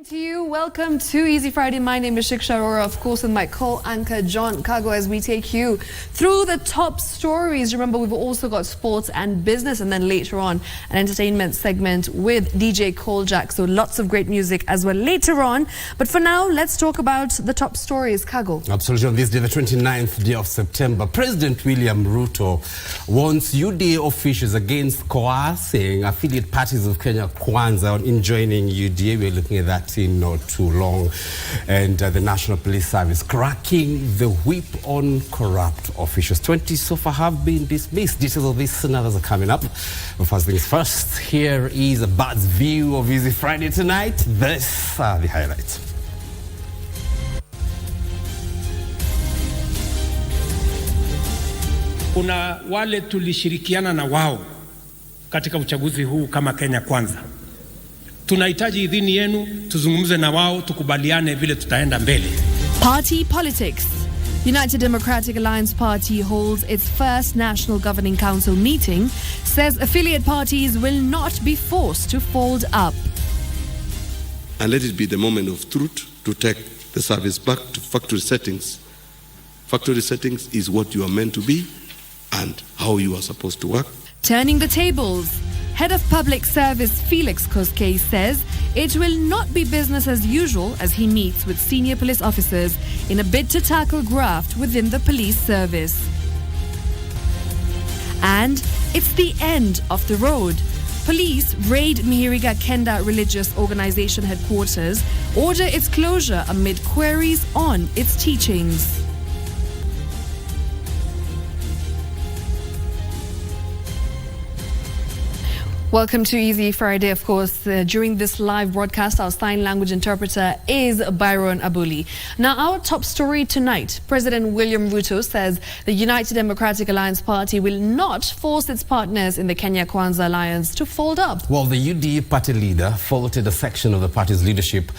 To you, welcome to Easy Friday. My name is Shiksha, Arora, of course, with my co-anchor John Kago as we take you through the top stories. Remember, we've also got sports and business, and then later on an entertainment segment with DJ Jack. So lots of great music as well later on. But for now, let's talk about the top stories. Kago. Absolutely. On this day, the 29th day of September, President William Ruto warns UDA officials against coercing affiliate parties of Kenya Kwanza in joining UDA. We're looking at that in not too long. And the National Police Service cracking the whip on corrupt officials. 20 so far have been dismissed. Details of this and others are coming up. But first things first, here is a bird's view of Easy Friday tonight. This are the highlights. Kuna wale tulishirikiana na wao katika uchaguzi huu kama Kenya Kwanza. Tunahitaji idhini yenu, tuzungumze na wao, tukubaliane vile tutaenda mbele. Party politics. United Democratic Alliance Party holds its first National Governing Council meeting, says affiliate parties will not be forced to fold up. And let it be the moment of truth to take the service back to factory settings. Factory settings is what you are meant to be and how you are supposed to work. Turning the tables. Head of Public Service Felix Koskei says it will not be business as usual as he meets with senior police officers in a bid to tackle graft within the police service. And it's the end of the road. Police raid Mihiriga Kenda Religious Organization headquarters, order its closure amid queries on its teachings. Welcome to Easy Friday, of course. During this live broadcast, our sign language interpreter is Byron Abuli. Now, our top story tonight, President William Ruto says the United Democratic Alliance Party will not force its partners in the Kenya Kwanza Alliance to fold up. Well, the UDA party leader faulted a section of the party's leadership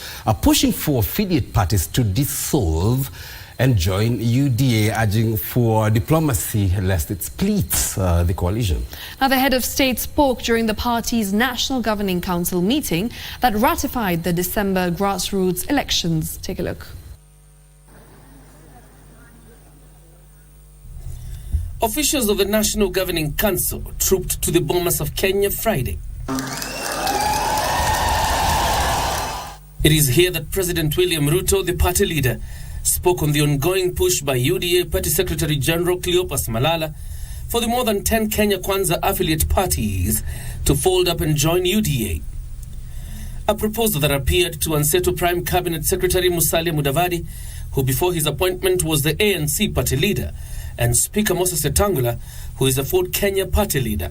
pushing for affiliate parties to dissolve and join UDA, urging for diplomacy lest it splits the coalition. Now, the head of state spoke during the party's National Governing Council meeting that ratified the December grassroots elections. Take a look. Officials of the National Governing Council trooped to the Bomas of Kenya Friday. It is here that President William Ruto, the party leader, spoke on the ongoing push by UDA Party Secretary General Cleopas Malala for the more than 10 Kenya Kwanza affiliate parties to fold up and join UDA. A proposal that appeared to unsettle Prime Cabinet Secretary Musalia Mudavadi, who before his appointment was the ANC party leader, and Speaker Moses Wetangula, who is the Ford Kenya party leader.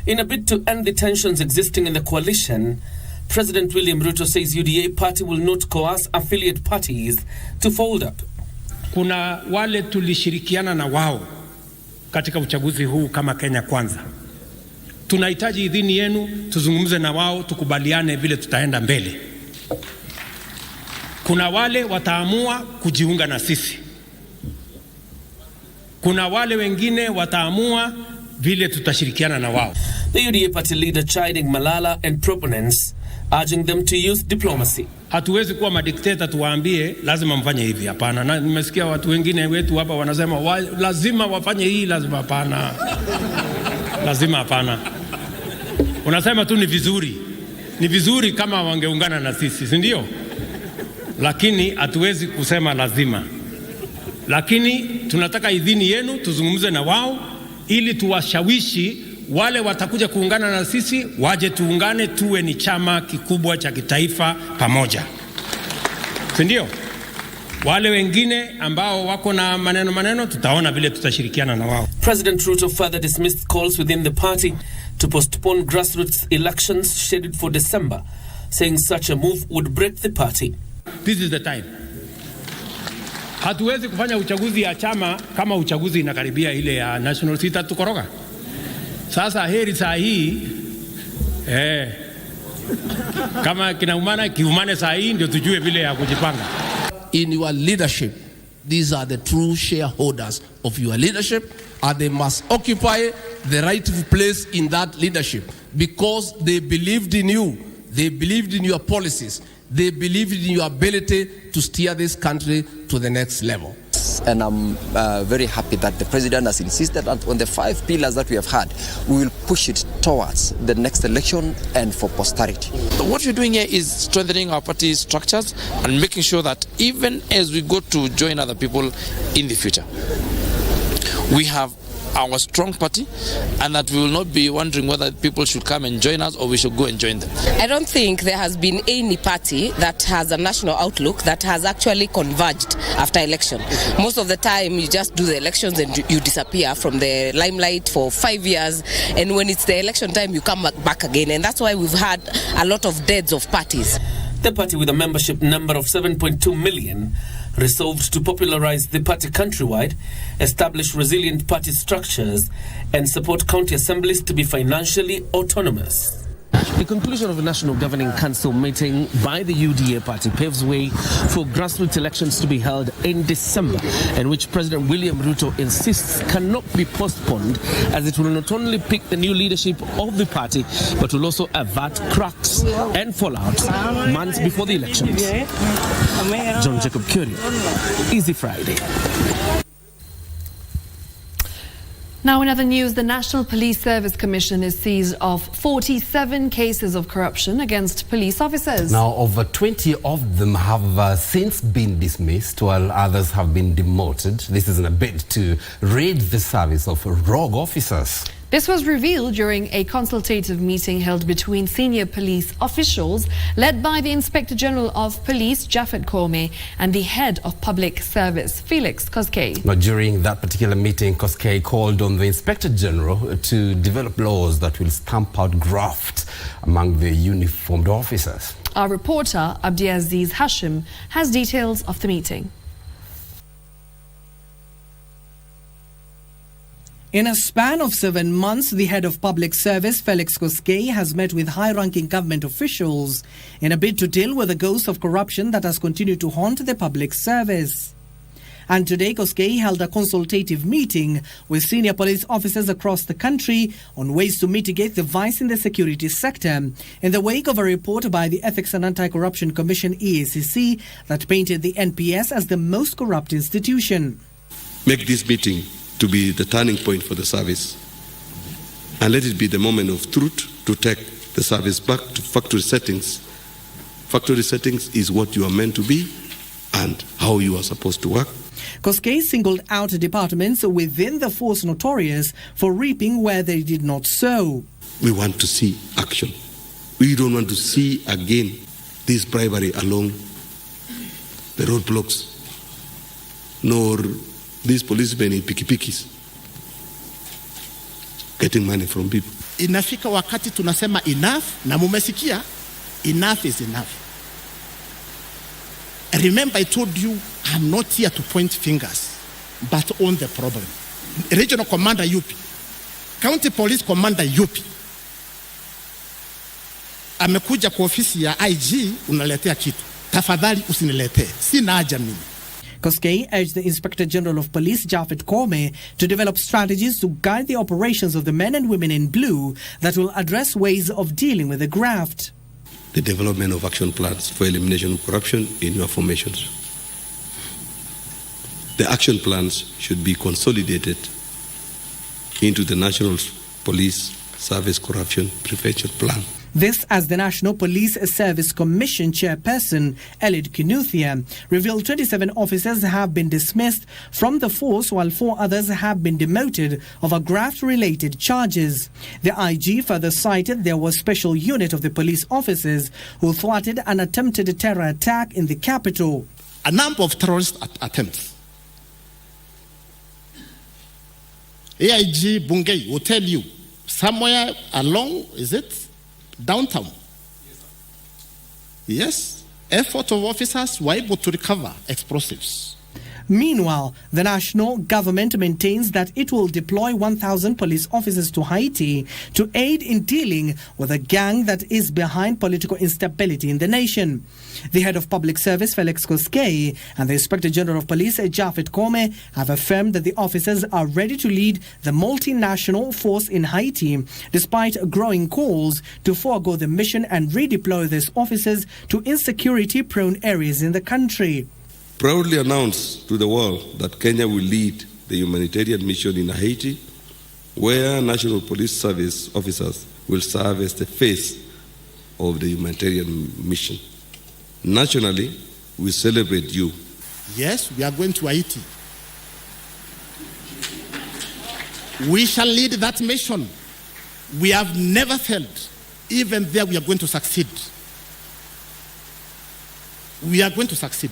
In a bid to end the tensions existing in the coalition, President William Ruto says UDA party will not coerce affiliate parties to fold up. Kuna wale tulishirikiana na wao katika uchaguzi huu kama Kenya Kwanza. Tunahitaji idhini yenu, tuzungumze na wao, tukubaliane vile tutaenda mbele. Kuna wale wataamua kujiunga na sisi. Kuna wale wengine wataamua vile tutashirikiana na wao. The UDA party leader chiding Malala and proponents, urging them to use diplomacy. Hatuwezi kuwa madikteta tuwaambie lazima mfanye hivi, hapana. Na nimesikia watu wengine wetu hapa wanasema lazima wafanye hii, lazima hapana. Lazima hapana. Unasema tu ni vizuri. Ni vizuri kama wangeungana na sisi, si ndio? Lakini hatuwezi kusema lazima. Lakini tunataka idhini yenu, tuzungumze na wao ili tuwashawishi wale watakuja kuungana na sisi, waje tuungane, tuwe ni chama kikubwa cha kitaifa pamoja. Sindio? Wale wengine ambao wako na maneno tutaona vile tutashirikiana na wao. President Ruto further dismissed calls within the party to postpone grassroots elections scheduled for December, saying such a move would break the party. This is the time. Hatuwezi kufanya uchaguzi ya chama kama uchaguzi inakaribia ile ya national, sita tukoroga. Sasa heri saa hii kama kinaumana kiumane saa hii ndio tujue vile ya kujipanga. In your leadership, these are the true shareholders of your leadership, and they must occupy the rightful place in that leadership because they believed in you. They believed in your policies. They believed in your ability to steer this country to the next level. And I'm very happy that the president has insisted that on the 5 pillars that we have had, we will push it towards the next election and for posterity. What we're doing here is strengthening our party structures and making sure that even as we go to join other people in the future, we have our strong party, and that we will not be wondering whether people should come and join us or we should go and join them. I don't think there has been any party that has a national outlook that has actually converged after election. Most of the time you just do the elections and you disappear from the limelight for 5 years, and when it's the election time you come back again, and that's why we've had a lot of deaths of parties. The party, with a membership number of 7.2 million, resolved to popularize the party countrywide, establish resilient party structures, and support county assemblies to be financially autonomous. The conclusion of a National Governing Council meeting by the UDA party paves way for grassroots elections to be held in December, in which President William Ruto insists cannot be postponed, as it will not only pick the new leadership of the party, but will also avert cracks and fallout months before the elections. John Jacob Curio, Easy Friday. Now, in other news, the National Police Service Commission is seized of 47 cases of corruption against police officers. Now, over 20 of them have since been dismissed, while others have been demoted. This is in a bid to raid the service of rogue officers. This was revealed during a consultative meeting held between senior police officials led by the Inspector General of Police, Japhet Kome, and the Head of Public Service, Felix Koskei. Now, during that particular meeting, Koskei called on the Inspector General to develop laws that will stamp out graft among the uniformed officers. Our reporter, Abdiaziz Hashim, has details of the meeting. In a span of 7 months, the head of public service, Felix Koskei, has met with high-ranking government officials in a bid to deal with the ghost of corruption that has continued to haunt the public service. And today, Koskei held a consultative meeting with senior police officers across the country on ways to mitigate the vice in the security sector, in the wake of a report by the Ethics and Anti-Corruption Commission, EACC, that painted the NPS as the most corrupt institution. Make this meeting to be the turning point for the service, and let it be the moment of truth to take the service back to factory settings. Factory settings is what you are meant to be and how you are supposed to work. Koskei singled out departments within the force notorious for reaping where they did not sow. We want to see action. We don't want to see again this bribery along the roadblocks, nor these policemen in pikipikis getting money from people. Inafika wakati tunasema enough, na mumesikia, enough is enough. Remember, I told you I'm not here to point fingers, but on the problem. Regional Commander UP, County Police Commander UP, amekuja kwa ofisi ya IG, unaletea kitu. Tafadhali usiniletee, sina haja mimi. Koskei urged the Inspector General of Police, Japhet Kome, to develop strategies to guide the operations of the men and women in blue that will address ways of dealing with the graft. The development of action plans for elimination of corruption in your formations. The action plans should be consolidated into the National Police Service Corruption Prevention Plan. This as the National Police Service Commission Chairperson, Elid Kinuthia, revealed 27 officers have been dismissed from the force while 4 others have been demoted over graft-related charges. The IG further cited there was a special unit of the police officers who thwarted an attempted terror attack in the capital. A number of terrorist attempts. AIG Bungei will tell you, somewhere along, is it? Downtown. Yes, effort of officers were able to recover explosives. Meanwhile, the national government maintains that it will deploy 1,000 police officers to Haiti to aid in dealing with a gang that is behind political instability in the nation. The head of public service, Felix Koskei, and the Inspector General of Police, Jafet Kome, have affirmed that the officers are ready to lead the multinational force in Haiti, despite growing calls to forego the mission and redeploy these officers to insecurity-prone areas in the country. Proudly announce to the world that Kenya will lead the humanitarian mission in Haiti, where National Police Service officers will serve as the face of the humanitarian mission. Nationally, we celebrate you. Yes, we are going to Haiti. We shall lead that mission. We have never failed. Even there, we are going to succeed. We are going to succeed.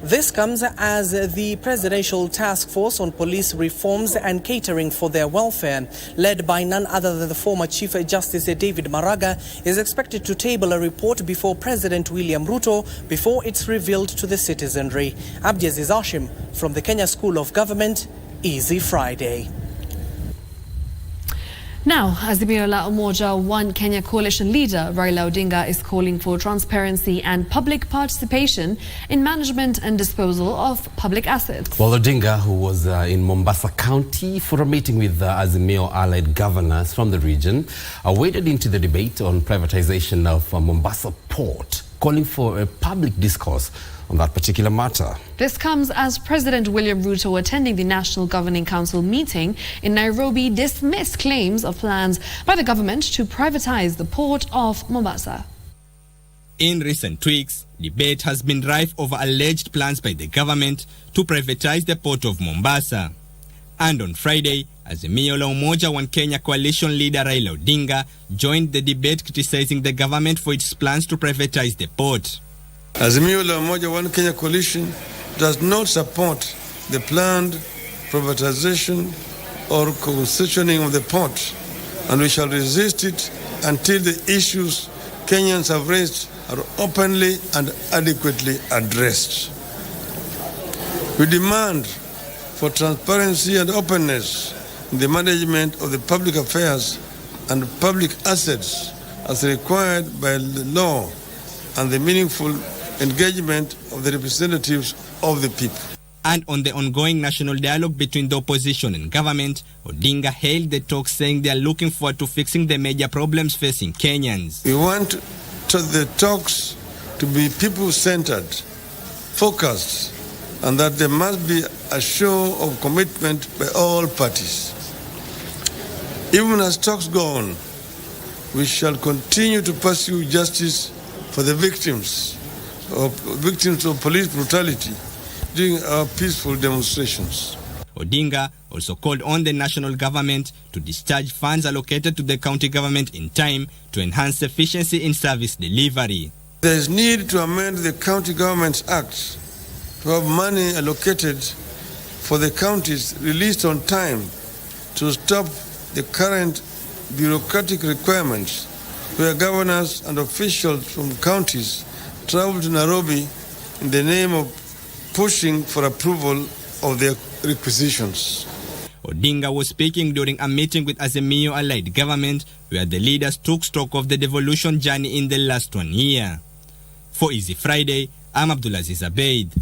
This comes as the Presidential Task Force on Police Reforms and Catering for Their Welfare, led by none other than the former Chief Justice David Maraga, is expected to table a report before President William Ruto before it's revealed to the citizenry. Abdiaziz Hashim from the Kenya School of Government, Easy Friday. Now, Azimio la Umoja One Kenya coalition leader Raila Odinga is calling for transparency and public participation in management and disposal of public assets. Well, Odinga, who was in Mombasa County for a meeting with Azimio allied governors from the region, waded into the debate on privatization of Mombasa Port, calling for a public discourse on that particular matter. This comes as President William Ruto, attending the National Governing Council meeting in Nairobi, dismissed claims of plans by the government to privatize the port of Mombasa. In recent weeks, debate has been rife over alleged plans by the government to privatize the port of Mombasa. And on Friday, Azimio la Umoja One Kenya coalition leader Raila Odinga joined the debate criticizing the government for its plans to privatize the port. Azimio la Umoja One Kenya coalition does not support the planned privatization or concessioning of the port, and we shall resist it until the issues Kenyans have raised are openly and adequately addressed. We demand for transparency and openness in the management of the public affairs and public assets as required by the law and the meaningful engagement of the representatives of the people. And on the ongoing national dialogue between the opposition and government, Odinga hailed the talks, saying they are looking forward to fixing the major problems facing Kenyans. We want the talks to be people-centered, focused, and that there must be a show of commitment by all parties. Even as talks go on, we shall continue to pursue justice for the victims of police brutality during our peaceful demonstrations. Odinga also called on the national government to discharge funds allocated to the county government in time to enhance efficiency in service delivery. There is need to amend the County Governments Act to have money allocated for the counties released on time to stop the current bureaucratic requirements where governors and officials from counties travel to Nairobi in the name of pushing for approval of their requisitions. Odinga was speaking during a meeting with Azimio allied government where the leaders took stock of the devolution journey in the last 1 year. For Easy Friday, I'm Abdulaziz Abeid.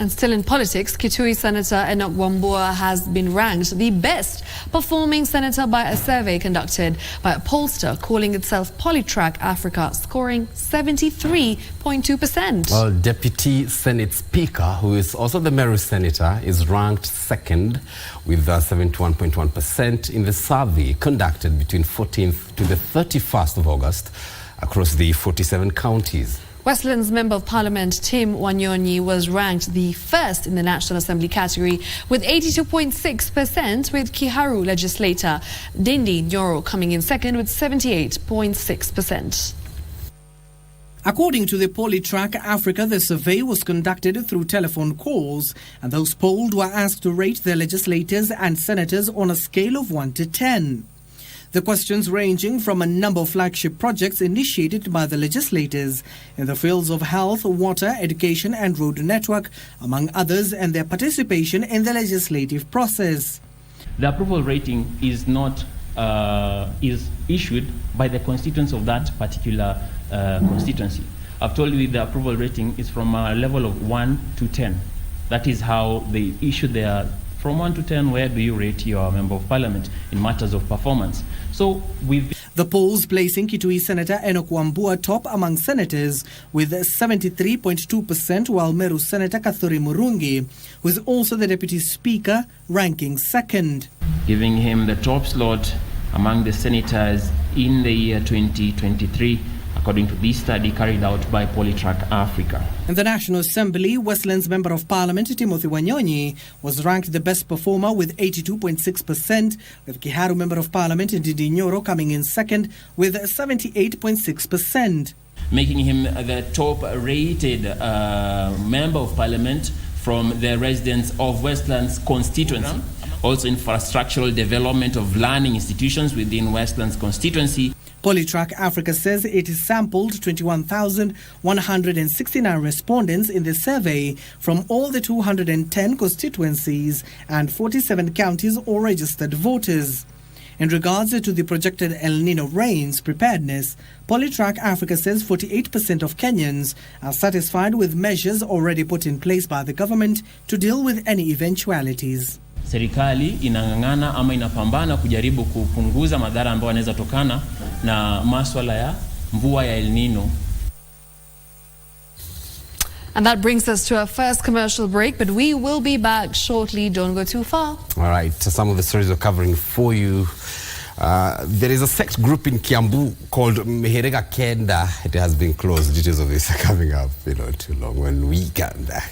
And still in politics, Kitui Senator Enoch Wambua has been ranked the best performing senator by a survey conducted by a pollster calling itself Polytrack Africa, scoring 73.2%. Well, Deputy Senate Speaker, who is also the Meru Senator, is ranked second with 71.1% in the survey conducted between 14th to the 31st of August across the 47 counties. Westlands Member of Parliament Tim Wanyonyi was ranked the first in the National Assembly category with 82.6%, with Kiharu legislator Dindi Nyoro coming in second with 78.6%. According to the Polytrack Africa, the survey was conducted through telephone calls, and those polled were asked to rate their legislators and senators on a scale of 1 to 10. The questions ranging from a number of flagship projects initiated by the legislators in the fields of health, water, education and road network, among others, and their participation in the legislative process. The approval rating is not is issued by the constituents of that particular constituency. I've told you the approval rating is from a level of 1 to 10. That is how they issue their, from 1 to 10, where do you rate your member of parliament in matters of performance? So with the polls placing Kitui Senator Enoch Wambua top among senators with 73.2%, while Meru Senator Kathuri Murungi, who is also the Deputy Speaker, ranking second. Giving him the top slot among the senators in the year 2023, according to this study carried out by Polytrack Africa. In the National Assembly, Westlands Member of Parliament Timothy Wanyonyi was ranked the best performer with 82.6%, with Kiharu Member of Parliament Ndindi Nyoro coming in second with 78.6%. Making him the top-rated Member of Parliament from the residents of Westlands constituency. Also infrastructural development of learning institutions within Westlands constituency. Polytrack Africa says it has sampled 21,169 respondents in the survey from all the 210 constituencies and 47 counties or registered voters. In regards to the projected El Nino rains preparedness, Polytrack Africa says 48% of Kenyans are satisfied with measures already put in place by the government to deal with any eventualities. Serikali inang'ang'ana ama inapambana kujaribu kupunguza madhara ambayo yanaweza tokana na masuala ya mvua ya El Nino. And that brings us to our first commercial break, but we will be back shortly. Don't go too far. All right, some of the stories we're covering for you. There is a sect group in Kiambu called Meherega Kenda. It has been closed. Details of this are coming up, too long when we come back.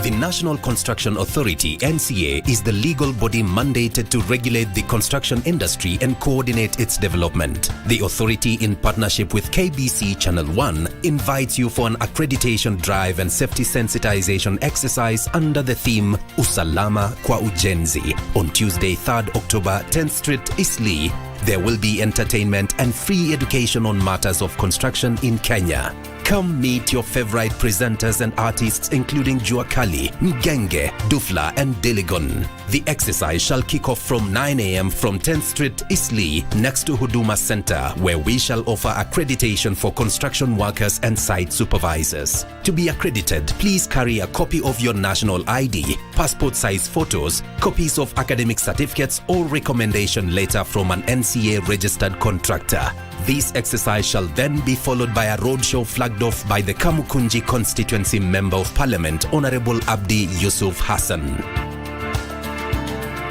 The National Construction Authority, NCA, is the legal body mandated to regulate the construction industry and coordinate its development. The authority, in partnership with KBC Channel 1, invites you for an accreditation drive and safety sensitization exercise under the theme Usalama kwa Ujenzi on Tuesday, 3rd October, 10th Street, Eastleigh. There will be entertainment and free education on matters of construction in Kenya. Come meet your favorite presenters and artists including Juakali, Mgenge, Dufla and Diligon. The exercise shall kick off from 9 a.m. from 10th Street, Eastleigh, next to Huduma Center, where we shall offer accreditation for construction workers and site supervisors. To be accredited, please carry a copy of your national ID, passport size photos, copies of academic certificates or recommendation letter from an NCA registered contractor. This exercise shall then be followed by a roadshow flagged off by the Kamukunji Constituency Member of Parliament, Honorable Abdi Yusuf Hassan.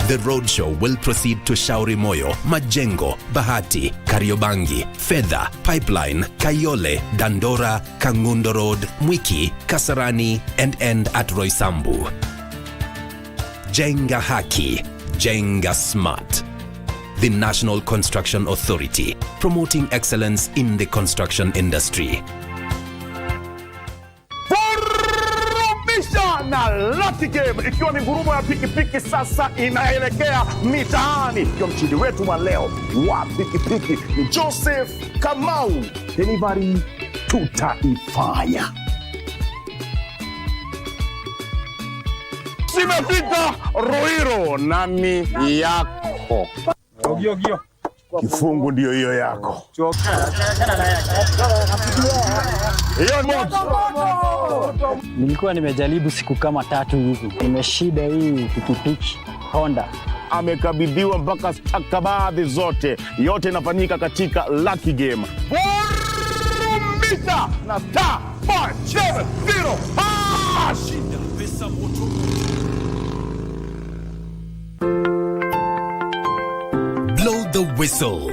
The roadshow will proceed to Shauri Moyo, Majengo, Bahati, Kariobangi, Fedha, Pipeline, Kayole, Dandora, Kangundo Road, Mwiki, Kasarani, and end at Roysambu. Jenga Haki, Jenga Smart. The National Construction Authority, promoting excellence in the construction industry. Na Lucky Game ikiwa ni ngurumo ya pikipiki sasa inaelekea mitaani. Kwa mshindi wetu wa leo wa pikipiki ni Joseph Kamau. Delivery tutaifanya. Simefika Ruiru nami yako. Ogio. Kifungu ndio hiyo yako. Nilikuwa nimejaribu siku kama 3 hivi. Nimeshida hii pikipiki Honda. Amekabidhiwa mpaka stakabadhi zote. Yote inafanyika katika Lucky Game. Mita na star 570. Shida pesa moto. Blow the whistle.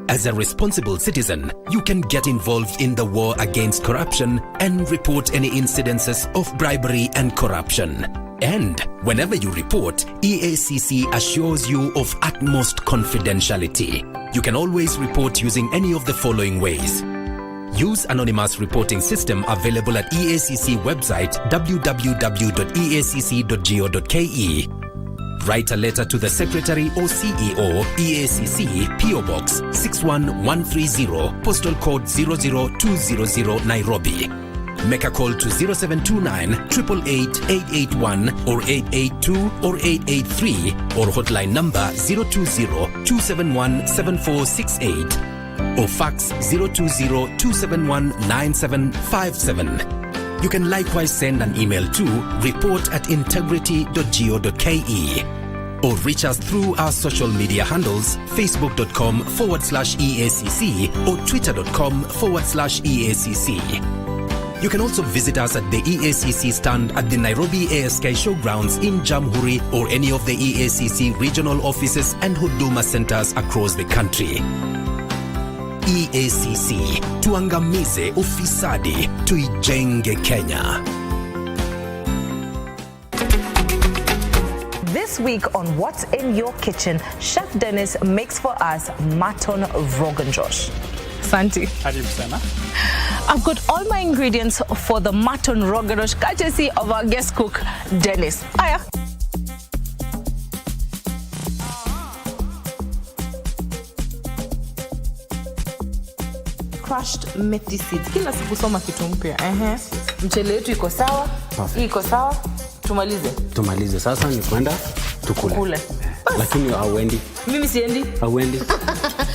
As a responsible citizen, you can get involved in the war against corruption and report any incidences of bribery and corruption. And whenever you report, EACC assures you of utmost confidentiality. You can always report using any of the following ways. Use anonymous reporting system available at EACC website www.eacc.go.ke. Write a letter to the Secretary or CEO, EACC, PO Box 61130, postal code 00200 Nairobi. Make a call to 0729 888 881 or 882 or 883 or hotline number 020-271-7468 or fax 020-271-9757. You can likewise send an email to report@integrity.go.ke or reach us through our social media handles facebook.com/EACC or twitter.com/EACC. You can also visit us at the EACC stand at the Nairobi ASK Showgrounds in Jamhuri or any of the EACC regional offices and Huduma centers across the country. EACC, tuangamize ufisadi, tuijenge Kenya. This week on What's in Your Kitchen, Chef Dennis makes for us mutton rogan josh. Santi. I've got all my ingredients for the mutton rogan josh, courtesy of our guest cook, Dennis. Aya. Crushed methi seeds. Kila siku soma kitu mpya. Mchele wetu iko sawa. Hii iko sawa. Tumalize. Sasa ni kwenda tukule. Lakini hauendi. Mimi siendi. Hauendi.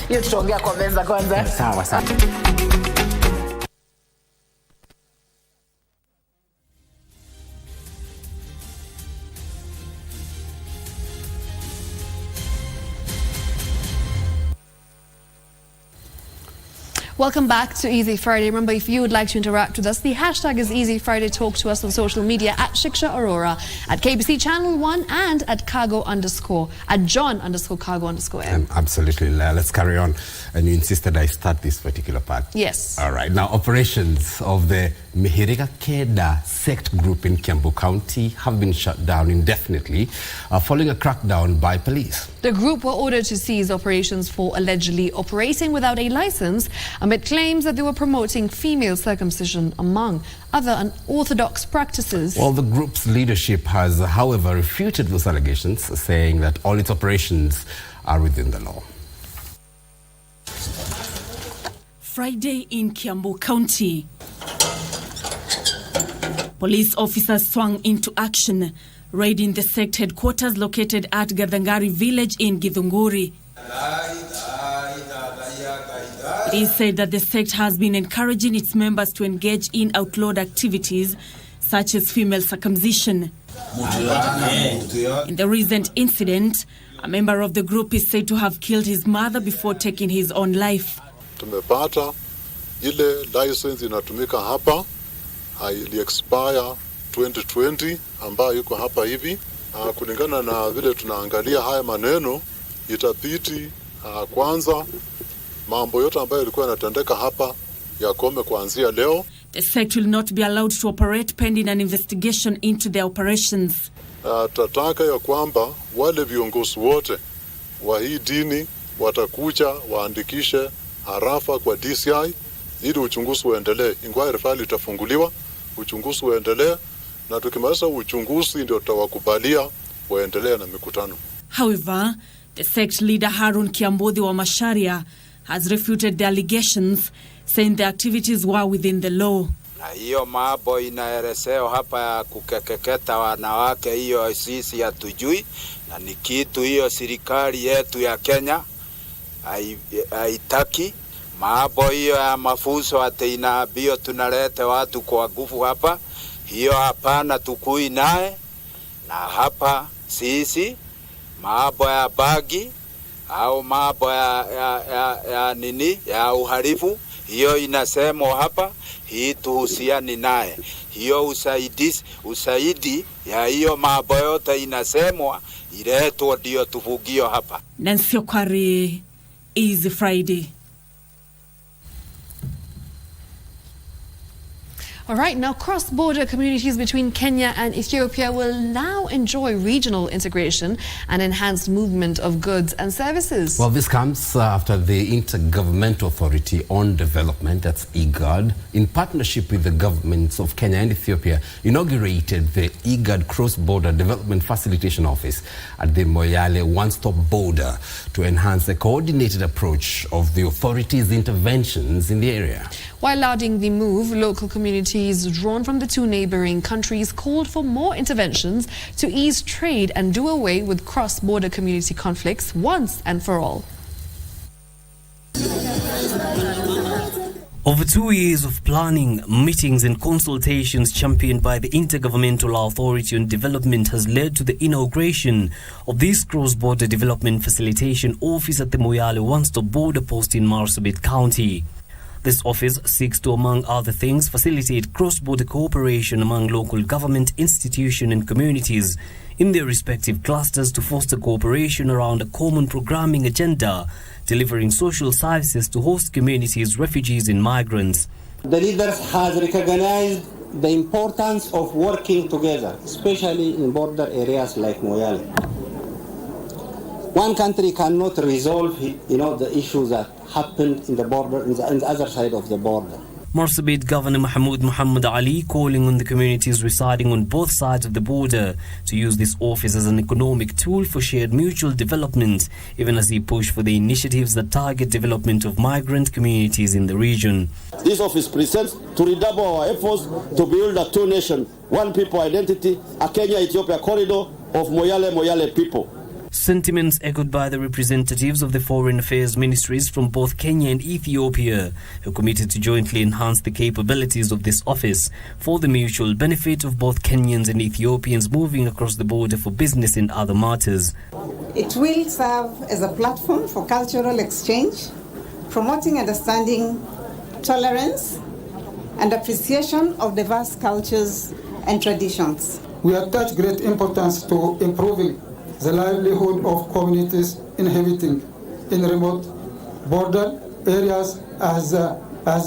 Hiyo tutaongea kwa meza kwanza. Sawa. Welcome back to Easy Friday. Remember, if you would like to interact with us, the hashtag is Easy Friday. Talk to us on social media at Shiksha Arora, at KBC Channel 1, and at Kago _, at John_Kago _M. Absolutely. Let's carry on. And you insisted I start this particular part. Yes. All right. Now, operations of the Mihirika Keda sect group in Kiambu County have been shut down indefinitely following a crackdown by police. The group were ordered to cease operations for allegedly operating without a license amid claims that they were promoting female circumcision among other unorthodox practices. Well, the group's leadership has, however, refuted those allegations, saying that all its operations are within the law. Friday in Kiambu County. Police officers swung into action, raiding the sect headquarters located at Gadangari village in Githunguri. It is said that the sect has been encouraging its members to engage in outlawed activities such as female circumcision. In the recent incident, a member of the group is said to have killed his mother before taking his own life. Tumepata ile license inatumika hapa ili expire 2020 ambayo yuko hapa hivi. Kulingana na vile tunaangalia haya maneno itapiti kwanza mambo yote ambayo yalikuwa yanatendeka hapa yakome kuanzia leo. The sect will not be allowed to operate pending an investigation into their operations. Tataka ya kwamba wale viongozi wote wa hii dini watakuja waandikishe harafa kwa DCI ili uchunguzi uendelee. Ingawa rifali itafunguliwa, uchunguzi uendelee, na tukimaliza uchunguzi ndio tutawakubalia waendelee na mikutano. However, the sect leader Harun Kiambodhi wa Masharia has refuted the allegations, saying the activities were within the law. Na hiyo mambo inaelezeo hapa ya kukekeketa wanawake, hiyo sisi hatujui, na ni kitu hiyo serikali yetu ya Kenya haitaki. Mambo hiyo ya mafunzo ati inaambio tunalete watu kwa nguvu hapa, hiyo hapana, tukui naye. Na hapa sisi mambo ya bagi au mambo ya nini ya uhalifu, hiyo inasemwa hapa, hii tuhusiani naye. Hiyo usaidi ya hiyo mambo yote inasemwa iletwe ndio tuvugio hapa. Nancy Okwari, Easy Friday. All right, now cross-border communities between Kenya and Ethiopia will now enjoy regional integration and enhanced movement of goods and services. Well, this comes after the Intergovernmental Authority on Development, that's IGAD, in partnership with the governments of Kenya and Ethiopia, inaugurated the IGAD Cross-Border Development Facilitation Office at the Moyale One-Stop Border to enhance the coordinated approach of the authority's interventions in the area. While lauding the move, local communities drawn from the two neighboring countries called for more interventions to ease trade and do away with cross-border community conflicts once and for all. Over 2 years of planning, meetings and consultations championed by the Intergovernmental Authority on Development has led to the inauguration of this cross-border development facilitation office at the Moyale One-Stop Border Post in Marsabit County. This office seeks to, among other things, facilitate cross-border cooperation among local government, institutions and communities in their respective clusters to foster cooperation around a common programming agenda, delivering social services to host communities, refugees and migrants. The leaders has recognized the importance of working together, especially in border areas like Moyale. One country cannot resolve, the issues that happened in the border, in the other side of the border. Marsabit Governor Mahmoud Muhammad Ali calling on the communities residing on both sides of the border to use this office as an economic tool for shared mutual development, even as he pushed for the initiatives that target development of migrant communities in the region. This office presents to redouble our efforts to build a two-nation, one people identity, a Kenya-Ethiopia corridor of Moyale people. Sentiments echoed by the representatives of the foreign affairs ministries from both Kenya and Ethiopia, who committed to jointly enhance the capabilities of this office for the mutual benefit of both Kenyans and Ethiopians moving across the border for business and other matters. It will serve as a platform for cultural exchange, promoting understanding, tolerance, and appreciation of diverse cultures and traditions. We attach great importance to improving the livelihood of communities inhabiting in remote border areas as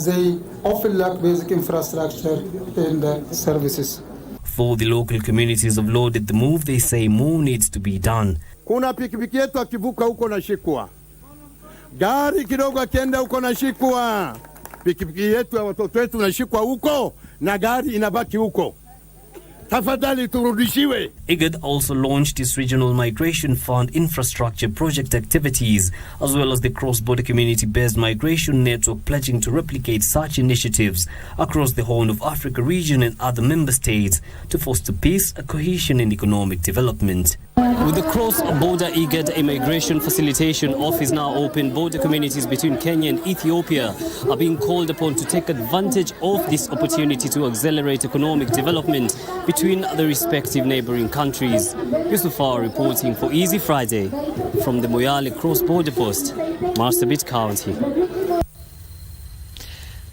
they often lack basic infrastructure and services. For the local communities have lauded the move, they say more needs to be done. Kuna pikipiki yetu akivuka huko na shikwa. Gari kidogo akienda huko na shikwa. Pikipiki yetu ya watoto wetu na shikwa huko na gari inabaki huko. IGAD also launched its Regional Migration Fund infrastructure project activities, as well as the cross-border community-based migration network, pledging to replicate such initiatives across the Horn of Africa region and other member states to foster peace, cohesion and economic development. With the cross-border IGAD Immigration Facilitation Office now open, border communities between Kenya and Ethiopia are being called upon to take advantage of this opportunity to accelerate economic development between the respective neighboring countries. Yusufa reporting for Easy Friday from the Moyale Cross-Border Post, Marsabit County.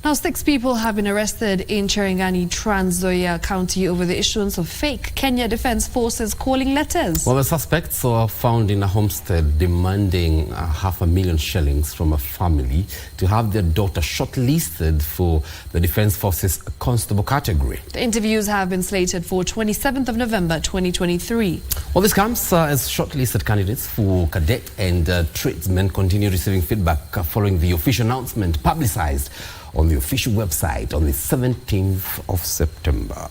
Now, 6 people have been arrested in Cherangani, Trans Nzoia County over the issuance of fake Kenya Defence Forces calling letters. Well, the suspects were found in a homestead demanding 500,000 shillings from a family to have their daughter shortlisted for the Defence Forces constable category. The interviews have been slated for 27th of November 2023. Well, this comes as shortlisted candidates for cadet and tradesmen continue receiving feedback following the official announcement publicized on the official website on the 17th of September.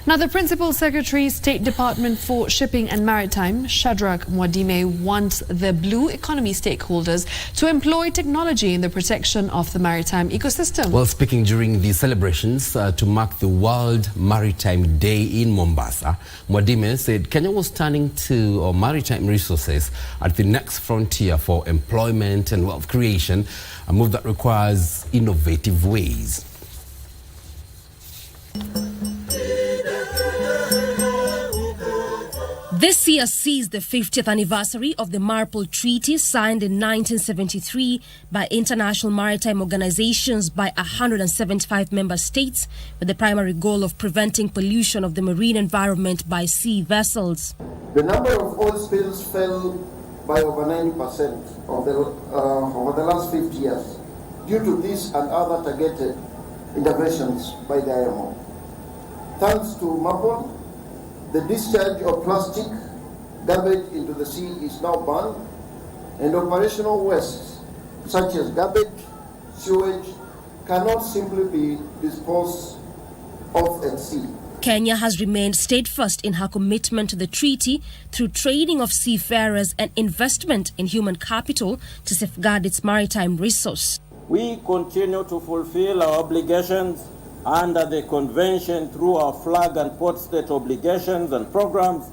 Now, the Principal Secretary, State Department for Shipping and Maritime, Shadrach Mwadime, wants the blue economy stakeholders to employ technology in the protection of the maritime ecosystem. Well, speaking during the celebrations to mark the World Maritime Day in Mombasa, Mwadime said Kenya was turning to maritime resources at the next frontier for employment and wealth creation, a move that requires innovative ways. This year sees the 50th anniversary of the Marpol Treaty signed in 1973 by international maritime organizations by 175 member states with the primary goal of preventing pollution of the marine environment by sea vessels. The number of oil spills fell by over 90% over the last 50 years due to this and other targeted interventions by the IMO. Thanks to Marpol, the discharge of plastic garbage into the sea is now banned, and operational wastes such as garbage, sewage cannot simply be disposed of at sea. Kenya has remained steadfast in her commitment to the treaty through training of seafarers and investment in human capital to safeguard its maritime resource. We continue to fulfill our obligations under the convention through our flag and port state obligations and programs,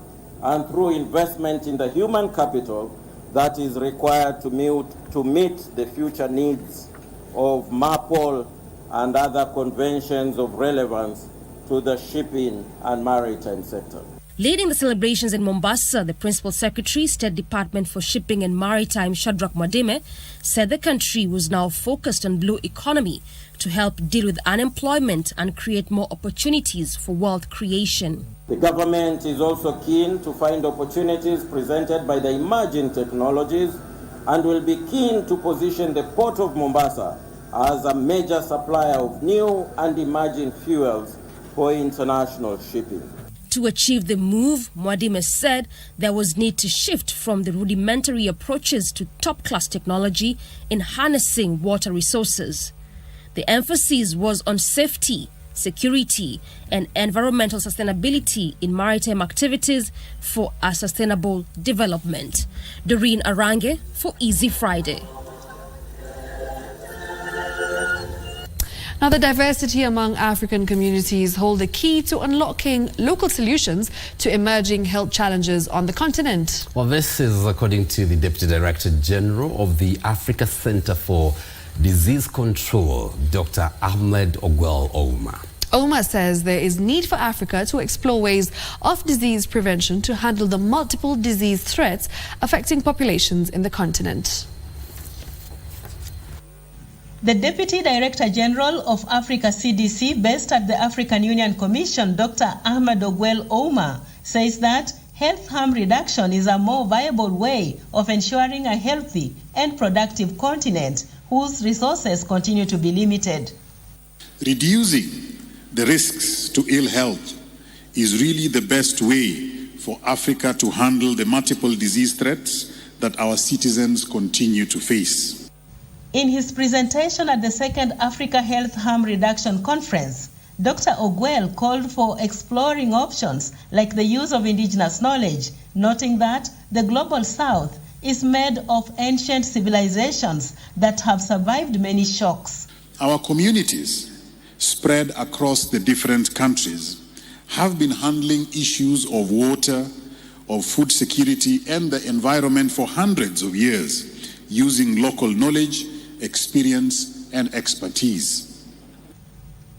and through investment in the human capital that is required to meet the future needs of Marpol and other conventions of relevance to the shipping and maritime sector. Leading the celebrations in Mombasa, the Principal Secretary, State Department for Shipping and Maritime, Shadrach Mwadime, said the country was now focused on blue economy to help deal with unemployment and create more opportunities for wealth creation. The government is also keen to find opportunities presented by the emerging technologies and will be keen to position the Port of Mombasa as a major supplier of new and emerging fuels for international shipping. To achieve the move, Mwadime said there was need to shift from the rudimentary approaches to top-class technology in harnessing water resources. The emphasis was on safety, security, and environmental sustainability in maritime activities for a sustainable development. Doreen Arange for Easy Friday. Now, the diversity among African communities hold the key to unlocking local solutions to emerging health challenges on the continent. Well, this is according to the Deputy Director General of the Africa Center for Disease Control, Dr. Ahmed Ogwell Ouma. Ouma says there is need for Africa to explore ways of disease prevention to handle the multiple disease threats affecting populations in the continent. The Deputy Director General of Africa CDC, based at the African Union Commission, Dr. Ahmed Ogwell Ouma, says that health harm reduction is a more viable way of ensuring a healthy and productive continent whose resources continue to be limited. Reducing the risks to ill health is really the best way for Africa to handle the multiple disease threats that our citizens continue to face. In his presentation at the second Africa Health Harm Reduction Conference, Dr. Ogwell called for exploring options like the use of indigenous knowledge, noting that the global south is made of ancient civilizations that have survived many shocks. Our communities, spread across the different countries, have been handling issues of water, of food security, and the environment for hundreds of years, using local knowledge, experience, and expertise.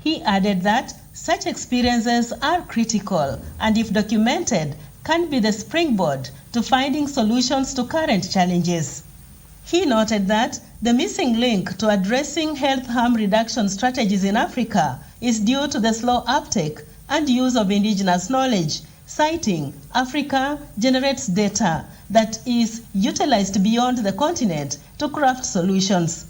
He added that such experiences are critical and, if documented, can be the springboard to finding solutions to current challenges. He noted that the missing link to addressing health harm reduction strategies in Africa is due to the slow uptake and use of indigenous knowledge, citing Africa generates data that is utilized beyond the continent to craft solutions.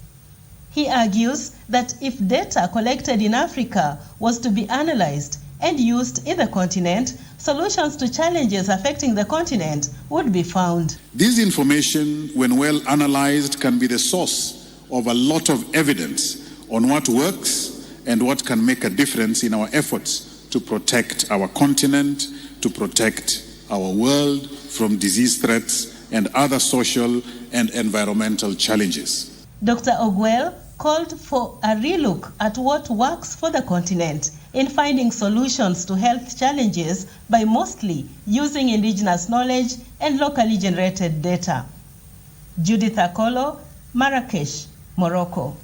He argues that if data collected in Africa was to be analyzed and used in the continent, solutions to challenges affecting the continent would be found. This information, when well analyzed, can be the source of a lot of evidence on what works and what can make a difference in our efforts to protect our continent, to protect our world from disease threats and other social and environmental challenges. Dr. Ogwell called for a relook at what works for the continent in finding solutions to health challenges by mostly using indigenous knowledge and locally generated data. Judith Akolo, Marrakesh, Morocco.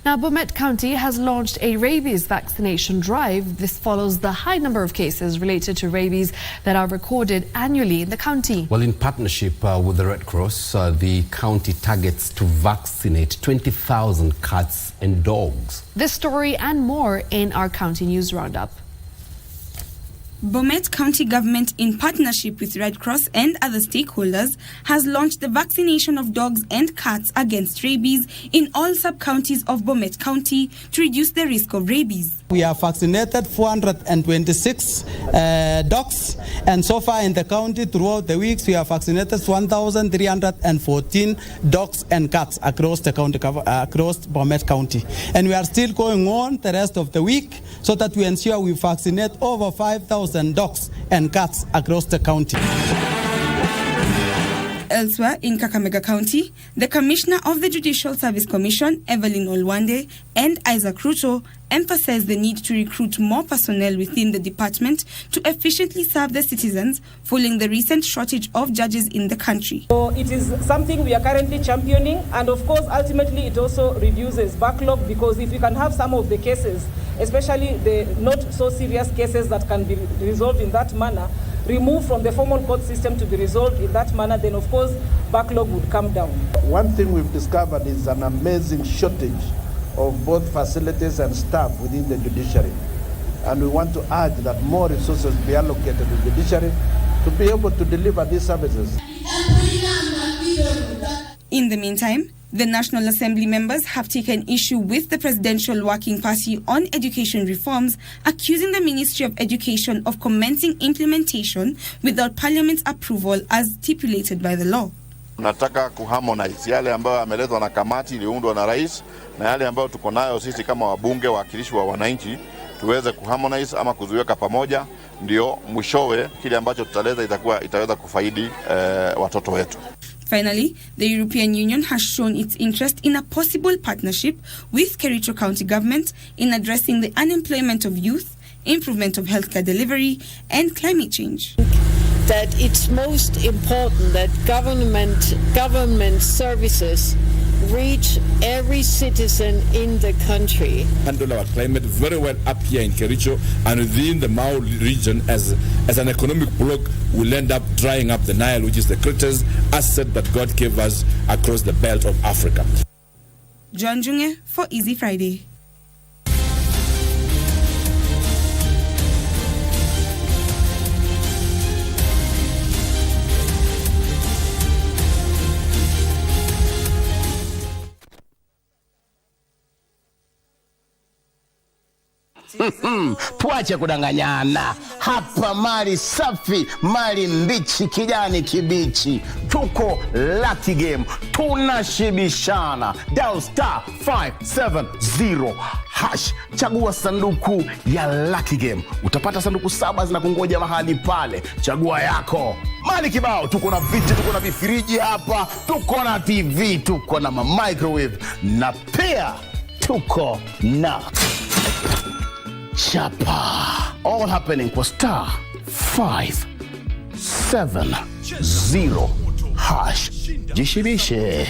Now, Bomet County has launched a rabies vaccination drive. This follows the high number of cases related to rabies that are recorded annually in the county. Well, in partnership with the Red Cross, the county targets to vaccinate 20,000 cats and dogs. This story and more in our county news roundup. Bomet County Government, in partnership with Red Cross and other stakeholders, has launched the vaccination of dogs and cats against rabies in all sub-counties of Bomet County to reduce the risk of rabies. We have vaccinated 426 dogs, and so far in the county throughout the weeks we have vaccinated 1,314 dogs and cats across the county, across Bomet County. And we are still going on the rest of the week so that we ensure we vaccinate over 5,000 dogs and cats across the county. Elsewhere in Kakamega County, the Commissioner of the Judicial Service Commission, Evelyn Olwande, and Isaac Ruto emphasized the need to recruit more personnel within the department to efficiently serve the citizens following the recent shortage of judges in the country. So it is something we are currently championing, and of course ultimately it also reduces backlog, because if you can have some of the cases, especially the not so serious cases that can be resolved in that manner, removed from the formal court system to be resolved in that manner, then of course backlog would come down. One thing we've discovered is an amazing shortage of both facilities and staff within the judiciary. And we want to urge that more resources be allocated to the judiciary to be able to deliver these services. In the meantime, the National Assembly members have taken issue with the Presidential Working Party on education reforms, accusing the Ministry of Education of commencing implementation without Parliament's approval as stipulated by the law. Tunataka kuharmonize yale ambayo yameletwa na kamati iliundwa na rais na yale ambayo tuko nayo sisi kama wabunge wawakilishi wa wananchi, tuweze kuharmonize ama kuziweka pamoja, ndio mwishowe kile ambacho tutaleta itaweza kufaidi watoto wetu. Finally, the European Union has shown its interest in a possible partnership with Kericho County Government in addressing the unemployment of youth, improvement of healthcare delivery, and climate change. That it's most important that government services reach every citizen in the country. Handle our climate very well up here in Kericho and within the Mau region as an economic bloc will end up drying up the Nile, which is the greatest asset that God gave us across the belt of Africa. John Junge for Easy Friday. Tuache kudanganyana hapa, mali safi, mali mbichi, kijani kibichi. Tuko Lucky Game, tunashibishana. Dial *570# chagua sanduku ya Lucky Game, utapata sanduku 7 zinakungoja mahali pale. Chagua yako, mali kibao. Tuko na viti, tuko na vifriji hapa, tuko na TV, tuko na microwave, na pia tuko na chapa. All happening for *570#. Jishibishe.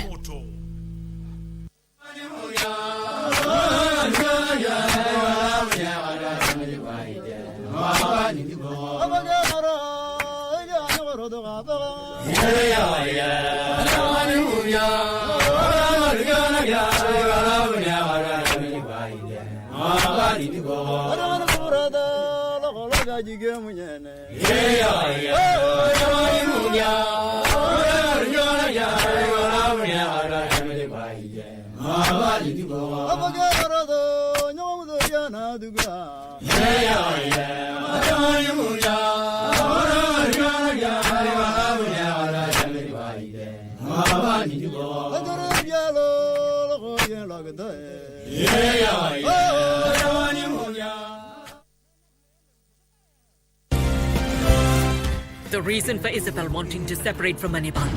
The reason for Isabel wanting to separate from Anibal.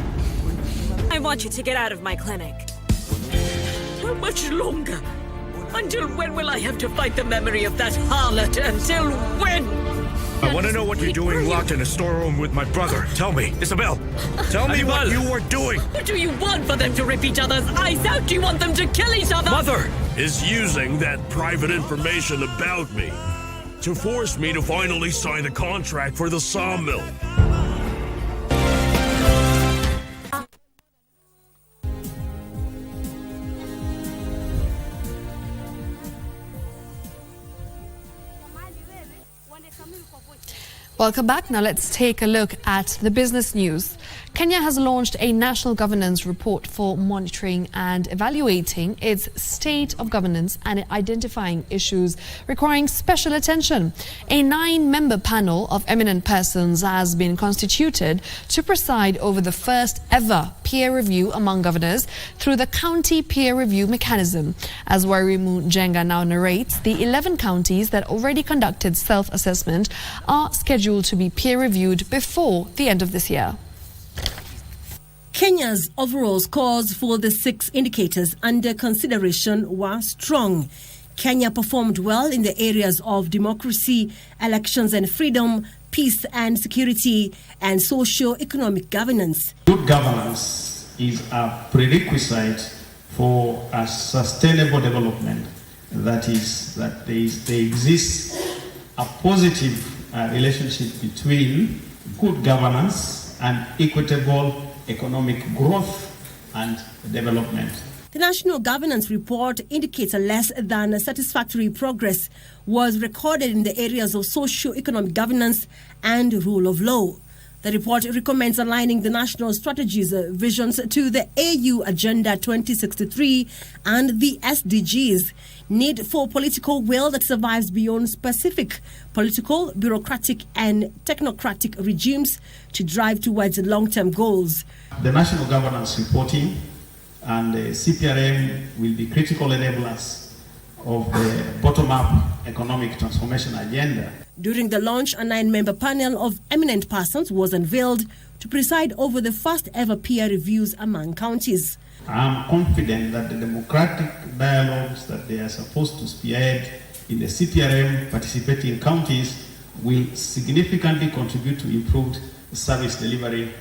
I want you to get out of my clinic. How much longer? Until when will I have to fight the memory of that harlot? Until when? I want to know what you're doing locked in a storeroom with my brother. Tell me. Isabel, tell me what you were doing. Do you want for them to rip each other's eyes out? Do you want them to kill each other? Mother is using that private information about me to force me to finally sign the contract for the sawmill. Welcome back. Now let's take a look at the business news. Kenya has launched a national governance report for monitoring and evaluating its state of governance and identifying issues requiring special attention. A 9-member panel of eminent persons has been constituted to preside over the first ever peer review among governors through the county peer review mechanism. As Warimu Jenga now narrates, the 11 counties that already conducted self-assessment are scheduled to be peer-reviewed before the end of this year. Kenya's overall scores for the 6 indicators under consideration were strong. Kenya performed well in the areas of democracy, elections and freedom, peace and security, and socio-economic governance. Good governance is a prerequisite for a sustainable development. That is, that there exists a positive relationship between good governance and equitable economic growth and development. The National Governance Report indicates a less than satisfactory progress was recorded in the areas of socio-economic governance and rule of law. The report recommends aligning the national strategies visions to the AU Agenda 2063 and the SDGs. Need for political will that survives beyond specific political, bureaucratic and technocratic regimes to drive towards long-term goals. The national governance reporting and the CPRM will be critical enablers of the bottom-up economic transformation agenda. During the launch, a 9-member panel of eminent persons was unveiled to preside over the first ever peer reviews among counties. I am confident that the democratic dialogues that they are supposed to spearhead in the CPRM participating counties will significantly contribute to improved service delivery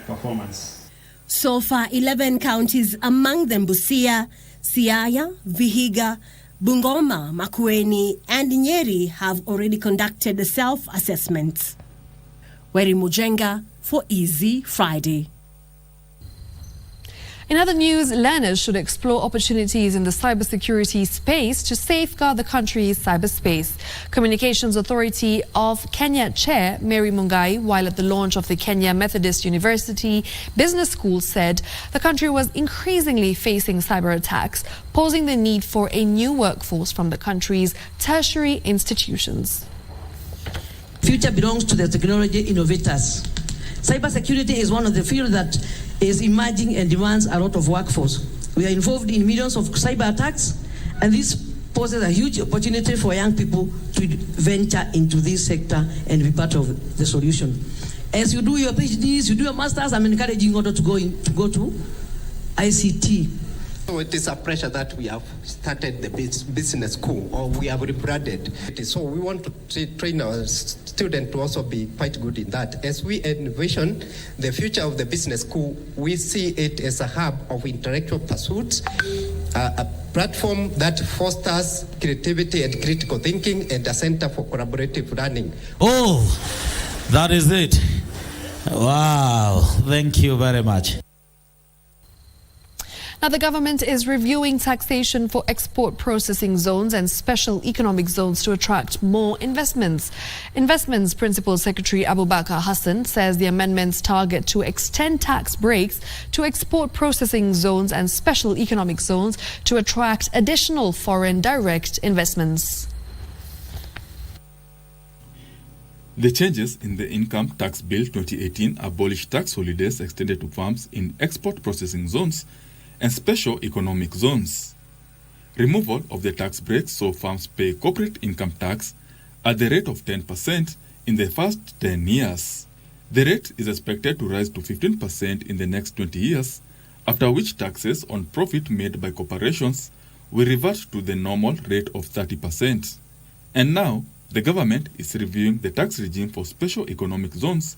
performance. So far, 11 counties, among them Busia, Siaya, Vihiga, Bungoma, Makueni and Nyeri, have already conducted the self-assessments. Warimu Jenga for Easy Friday. In other news, learners should explore opportunities in the cybersecurity space to safeguard the country's cyberspace. Communications Authority of Kenya Chair Mary Mungai, while at the launch of the Kenya Methodist University Business School, said the country was increasingly facing cyber attacks, posing the need for a new workforce from the country's tertiary institutions. Future belongs to the technology innovators. Cybersecurity is one of the fields that is emerging and demands a lot of workforce. We are involved in millions of cyber attacks, and this poses a huge opportunity for young people to venture into this sector and be part of the solution. As you do your PhDs, you do your masters, I'm encouraging you to go to ICT. So it is a pressure that we have started the business school, or we have rebranded. So we want to train our students to also be quite good in that. As we envision the future of the business school, we see it as a hub of intellectual pursuits, a platform that fosters creativity and critical thinking, and a center for collaborative learning. Oh, that is it. Wow, thank you very much. Now, the government is reviewing taxation for export processing zones and special economic zones to attract more investments. Investments Principal Secretary Abubakar Hassan says the amendments target to extend tax breaks to export processing zones and special economic zones to attract additional foreign direct investments. The changes in the Income Tax Bill 2018 abolish tax holidays extended to firms in export processing zones and special economic zones. Removal of the tax breaks so firms pay corporate income tax at the rate of 10% in the first 10 years. The rate is expected to rise to 15% in the next 20 years, after which taxes on profit made by corporations will revert to the normal rate of 30%. And now, The government is reviewing the tax regime for special economic zones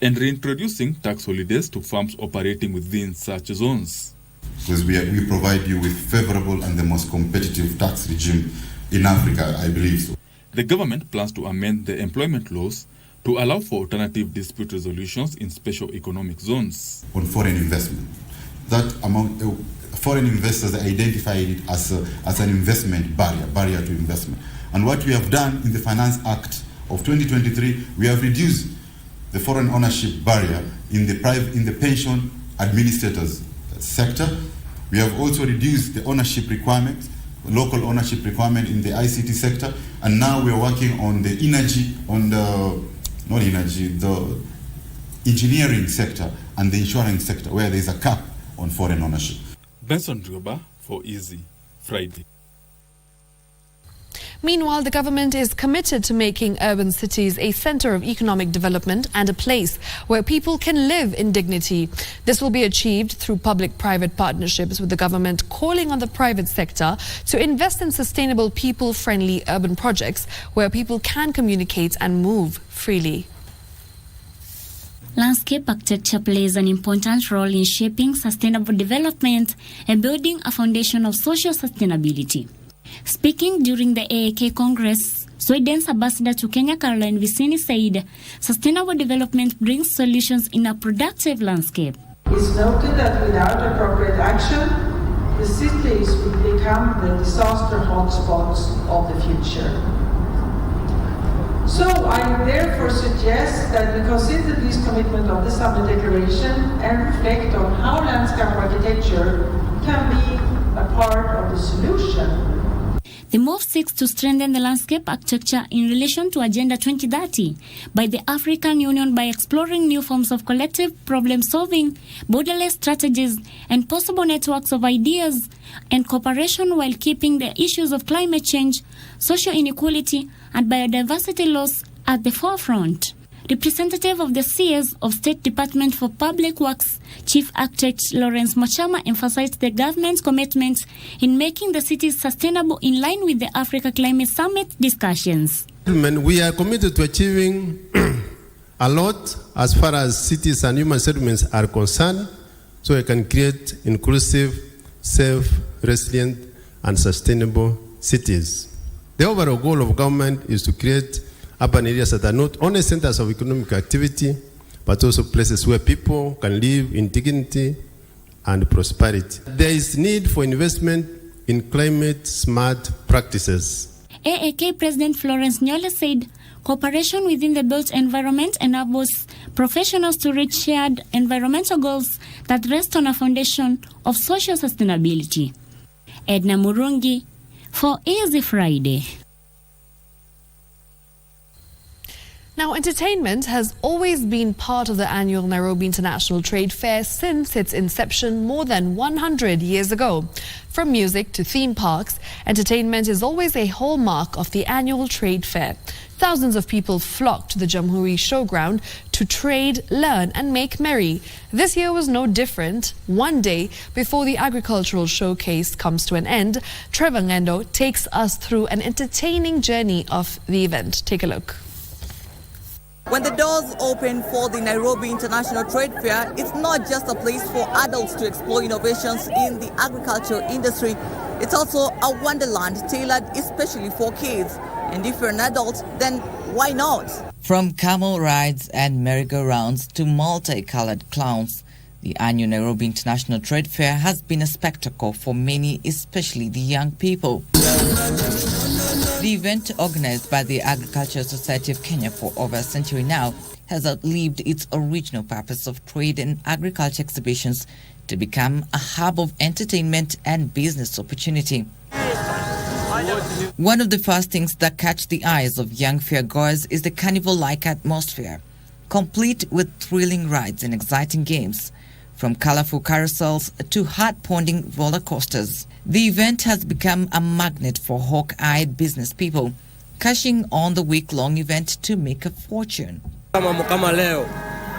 and reintroducing tax holidays to farms operating within such zones. Because we provide you with favorable and the most competitive tax regime in Africa, I believe so. The government plans to amend the employment laws to allow for alternative dispute resolutions in special economic zones. On foreign investment, that among foreign investors identified it as an investment barrier to investment. And what we have done in the Finance Act of 2023, we have reduced the foreign ownership barrier in the pension administrators sector. We have also reduced the ownership requirement, local ownership requirement in the ICT sector, and now we are working on the the engineering sector and the insurance sector, where there is a cap on foreign ownership. Benson Droba for Easy Friday. Meanwhile, the government is committed to making urban cities a center of economic development and a place where people can live in dignity. This will be achieved through public-private partnerships, with the government calling on the private sector to invest in sustainable, people-friendly urban projects where people can communicate and move freely. Landscape architecture plays an important role in shaping sustainable development and building a foundation of social sustainability. Speaking during the AAK Congress, Sweden's ambassador to Kenya, Caroline Vicini, said sustainable development brings solutions in a productive landscape. It's noted that without appropriate action, the cities will become the disaster hotspots of the future. So I therefore suggest that we consider this commitment of the Summit Declaration and reflect on how landscape architecture can be a part of the solution. The move seeks to strengthen the landscape architecture in relation to Agenda 2030 by the African Union by exploring new forms of collective problem-solving, borderless strategies, and possible networks of ideas and cooperation, while keeping the issues of climate change, social inequality, and biodiversity loss at the forefront. Representative of the CS of State Department for Public Works, Chief Architect Lawrence Mochama, emphasized the government's commitment in making the cities sustainable in line with the Africa Climate Summit discussions. We are committed to achieving a lot as far as cities and human settlements are concerned, so we can create inclusive, safe, resilient, and sustainable cities. The overall goal of government is to create urban areas that are not only centers of economic activity, but also places where people can live in dignity and prosperity. There is need for investment in climate-smart practices. AAK President Florence Nyole said cooperation within the built environment enables professionals to reach shared environmental goals that rest on a foundation of social sustainability. Edna Murungi for Easy Friday. Now, entertainment has always been part of the annual Nairobi International Trade Fair since its inception more than 100 years ago. From music to theme parks, entertainment is always a hallmark of the annual trade fair. Thousands of people flock to the Jamhuri Showground to trade, learn and make merry. This year was no different. One day before the agricultural showcase comes to an end, Trevor Ngendo takes us through an entertaining journey of the event. Take a look. When the doors open for the Nairobi International Trade Fair, it's not just a place for adults to explore innovations in the agriculture industry. It's also a wonderland tailored especially for kids. And if you're an adult, then why not? From camel rides and merry-go-rounds to multicolored clowns, the annual Nairobi International Trade Fair has been a spectacle for many, especially the young people. The event, organized by the Agricultural Society of Kenya for over a century now, has outlived its original purpose of trade and agriculture exhibitions to become a hub of entertainment and business opportunity. One of the first things that catch the eyes of young fairgoers is the carnival-like atmosphere, complete with thrilling rides and exciting games, from colorful carousels to heart-pounding roller coasters. The event has become a magnet for hawk-eyed business people, cashing on the week-long event to make a fortune. Kama leo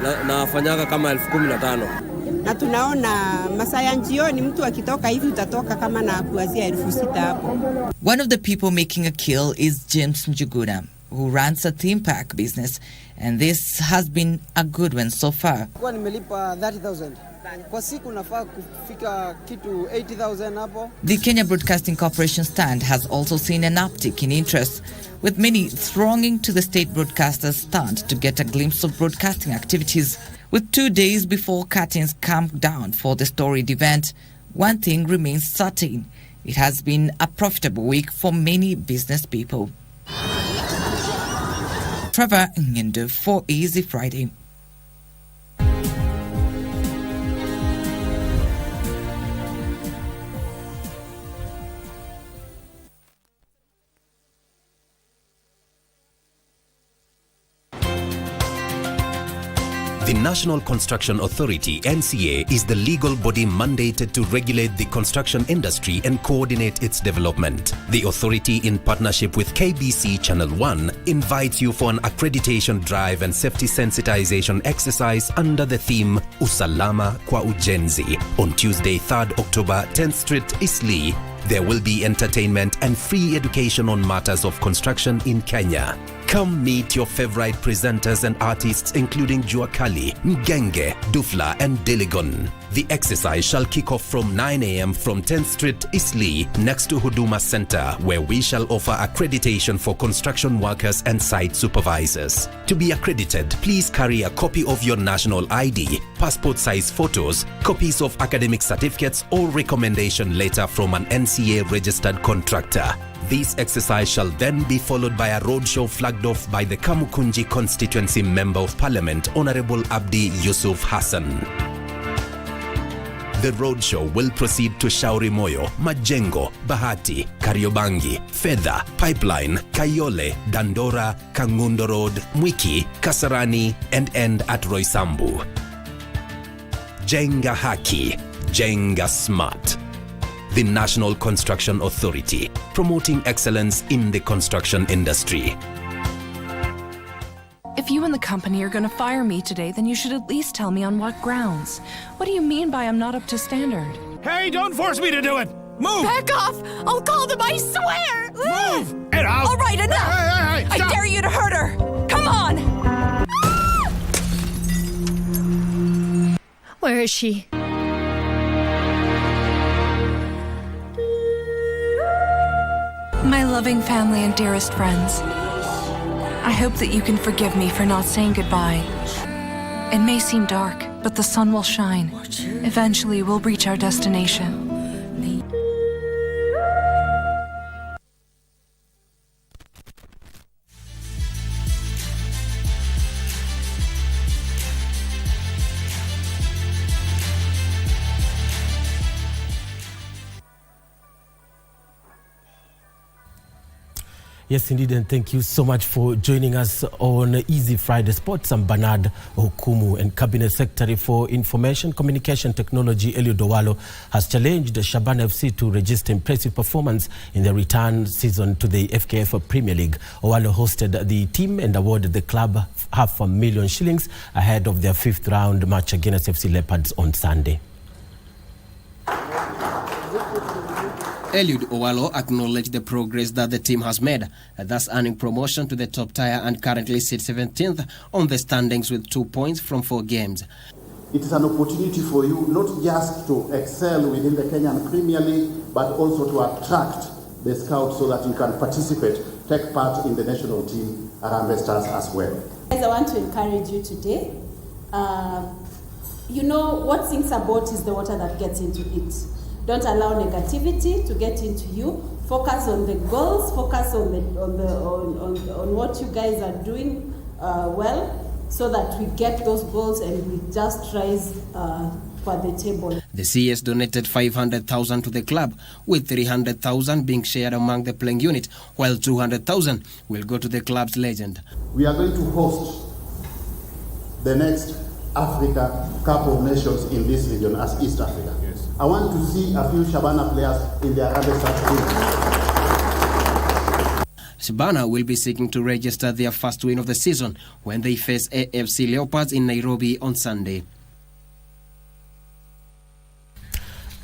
nafanyaga kama 15,000. Na tunaona masaa ya jioni mtu akitoka hivi utatoka kama na kuanzia 6,000 hapo. One of the people making a kill is James Njuguna, who runs a theme park business, and this has been a good one so far. Kwa nimelipa 30,000. Kwa siku nafaa kufika kitu 80,000 hapo. The Kenya Broadcasting Corporation stand has also seen an uptick in interest, with many thronging to the state broadcaster's stand to get a glimpse of broadcasting activities. With 2 days before curtains come down for the storied event, one thing remains certain. It has been a profitable week for many business people. Trevor Ngendo for Easy Friday. The National Construction Authority, NCA, is the legal body mandated to regulate the construction industry and coordinate its development. The authority, in partnership with KBC Channel 1, invites you for an accreditation drive and safety sensitization exercise under the theme Usalama kwa Ujenzi on Tuesday, 3rd October, 10th Street, Eastleigh. There will be entertainment and free education on matters of construction in Kenya. Come meet your favorite presenters and artists including Juakali, Mgenge, Dufla and Diligon. The exercise shall kick off from 9 a.m. from 10th Street, Eastleigh, next to Huduma Center, where we shall offer accreditation for construction workers and site supervisors. To be accredited, please carry a copy of your national ID, passport size photos, copies of academic certificates or recommendation letter from an NCA registered contractor. This exercise shall then be followed by a roadshow flagged off by the Kamukunji Constituency Member of Parliament, Honorable Abdi Yusuf Hassan. The roadshow will proceed to Shauri Moyo, Majengo, Bahati, Kariobangi, Fedha, Pipeline, Kayole, Dandora, Kangundo Road, Mwiki, Kasarani, and end at Roysambu. Jenga Haki, Jenga Smart. The National Construction Authority, promoting excellence in the construction industry. If you and the company are going to fire me today, then you should at least tell me on what grounds. What do you mean by I'm not up to standard? Hey, don't force me to do it! Move! Back off! I'll call them, I swear! Move! Get out! All right, enough! Hey, I dare you to hurt her! Come on! Where is she? My loving family and dearest friends, I hope that you can forgive me for not saying goodbye. It may seem dark, but the sun will shine. Eventually, we'll reach our destination. Yes, indeed, and thank you so much for joining us on Easy Friday Sports. I'm Bernard Okumu, and Cabinet Secretary for Information Communication Technology, Eliud Owalo, has challenged Shabana FC to register impressive performance in the return season to the FKF Premier League. Owalo hosted the team and awarded the club $500,000 ahead of their fifth round match against FC Leopards on Sunday. Eliud Owalo acknowledged the progress that the team has made, thus earning promotion to the top tier and currently sits 17th on the standings with 2 points from 4 games. It is an opportunity for you not just to excel within the Kenyan Premier League, but also to attract the scouts so that you can participate, take part in the national team Harambee Stars as well. Guys, I want to encourage you today. You know, what sinks a boat is the water that gets into it. Don't allow negativity to get into you. Focus on the goals. Focus on what you guys are doing well, so that we get those goals and we just rise for the table. The CS donated 500,000 to the club, with 300,000 being shared among the playing unit, while 200,000 will go to the club's legend. We are going to host the next Africa Cup of Nations in this region as East Africa. I want to see a few Shabana players in their Harambee Stars team. Shabana will be seeking to register their first win of the season when they face AFC Leopards in Nairobi on Sunday.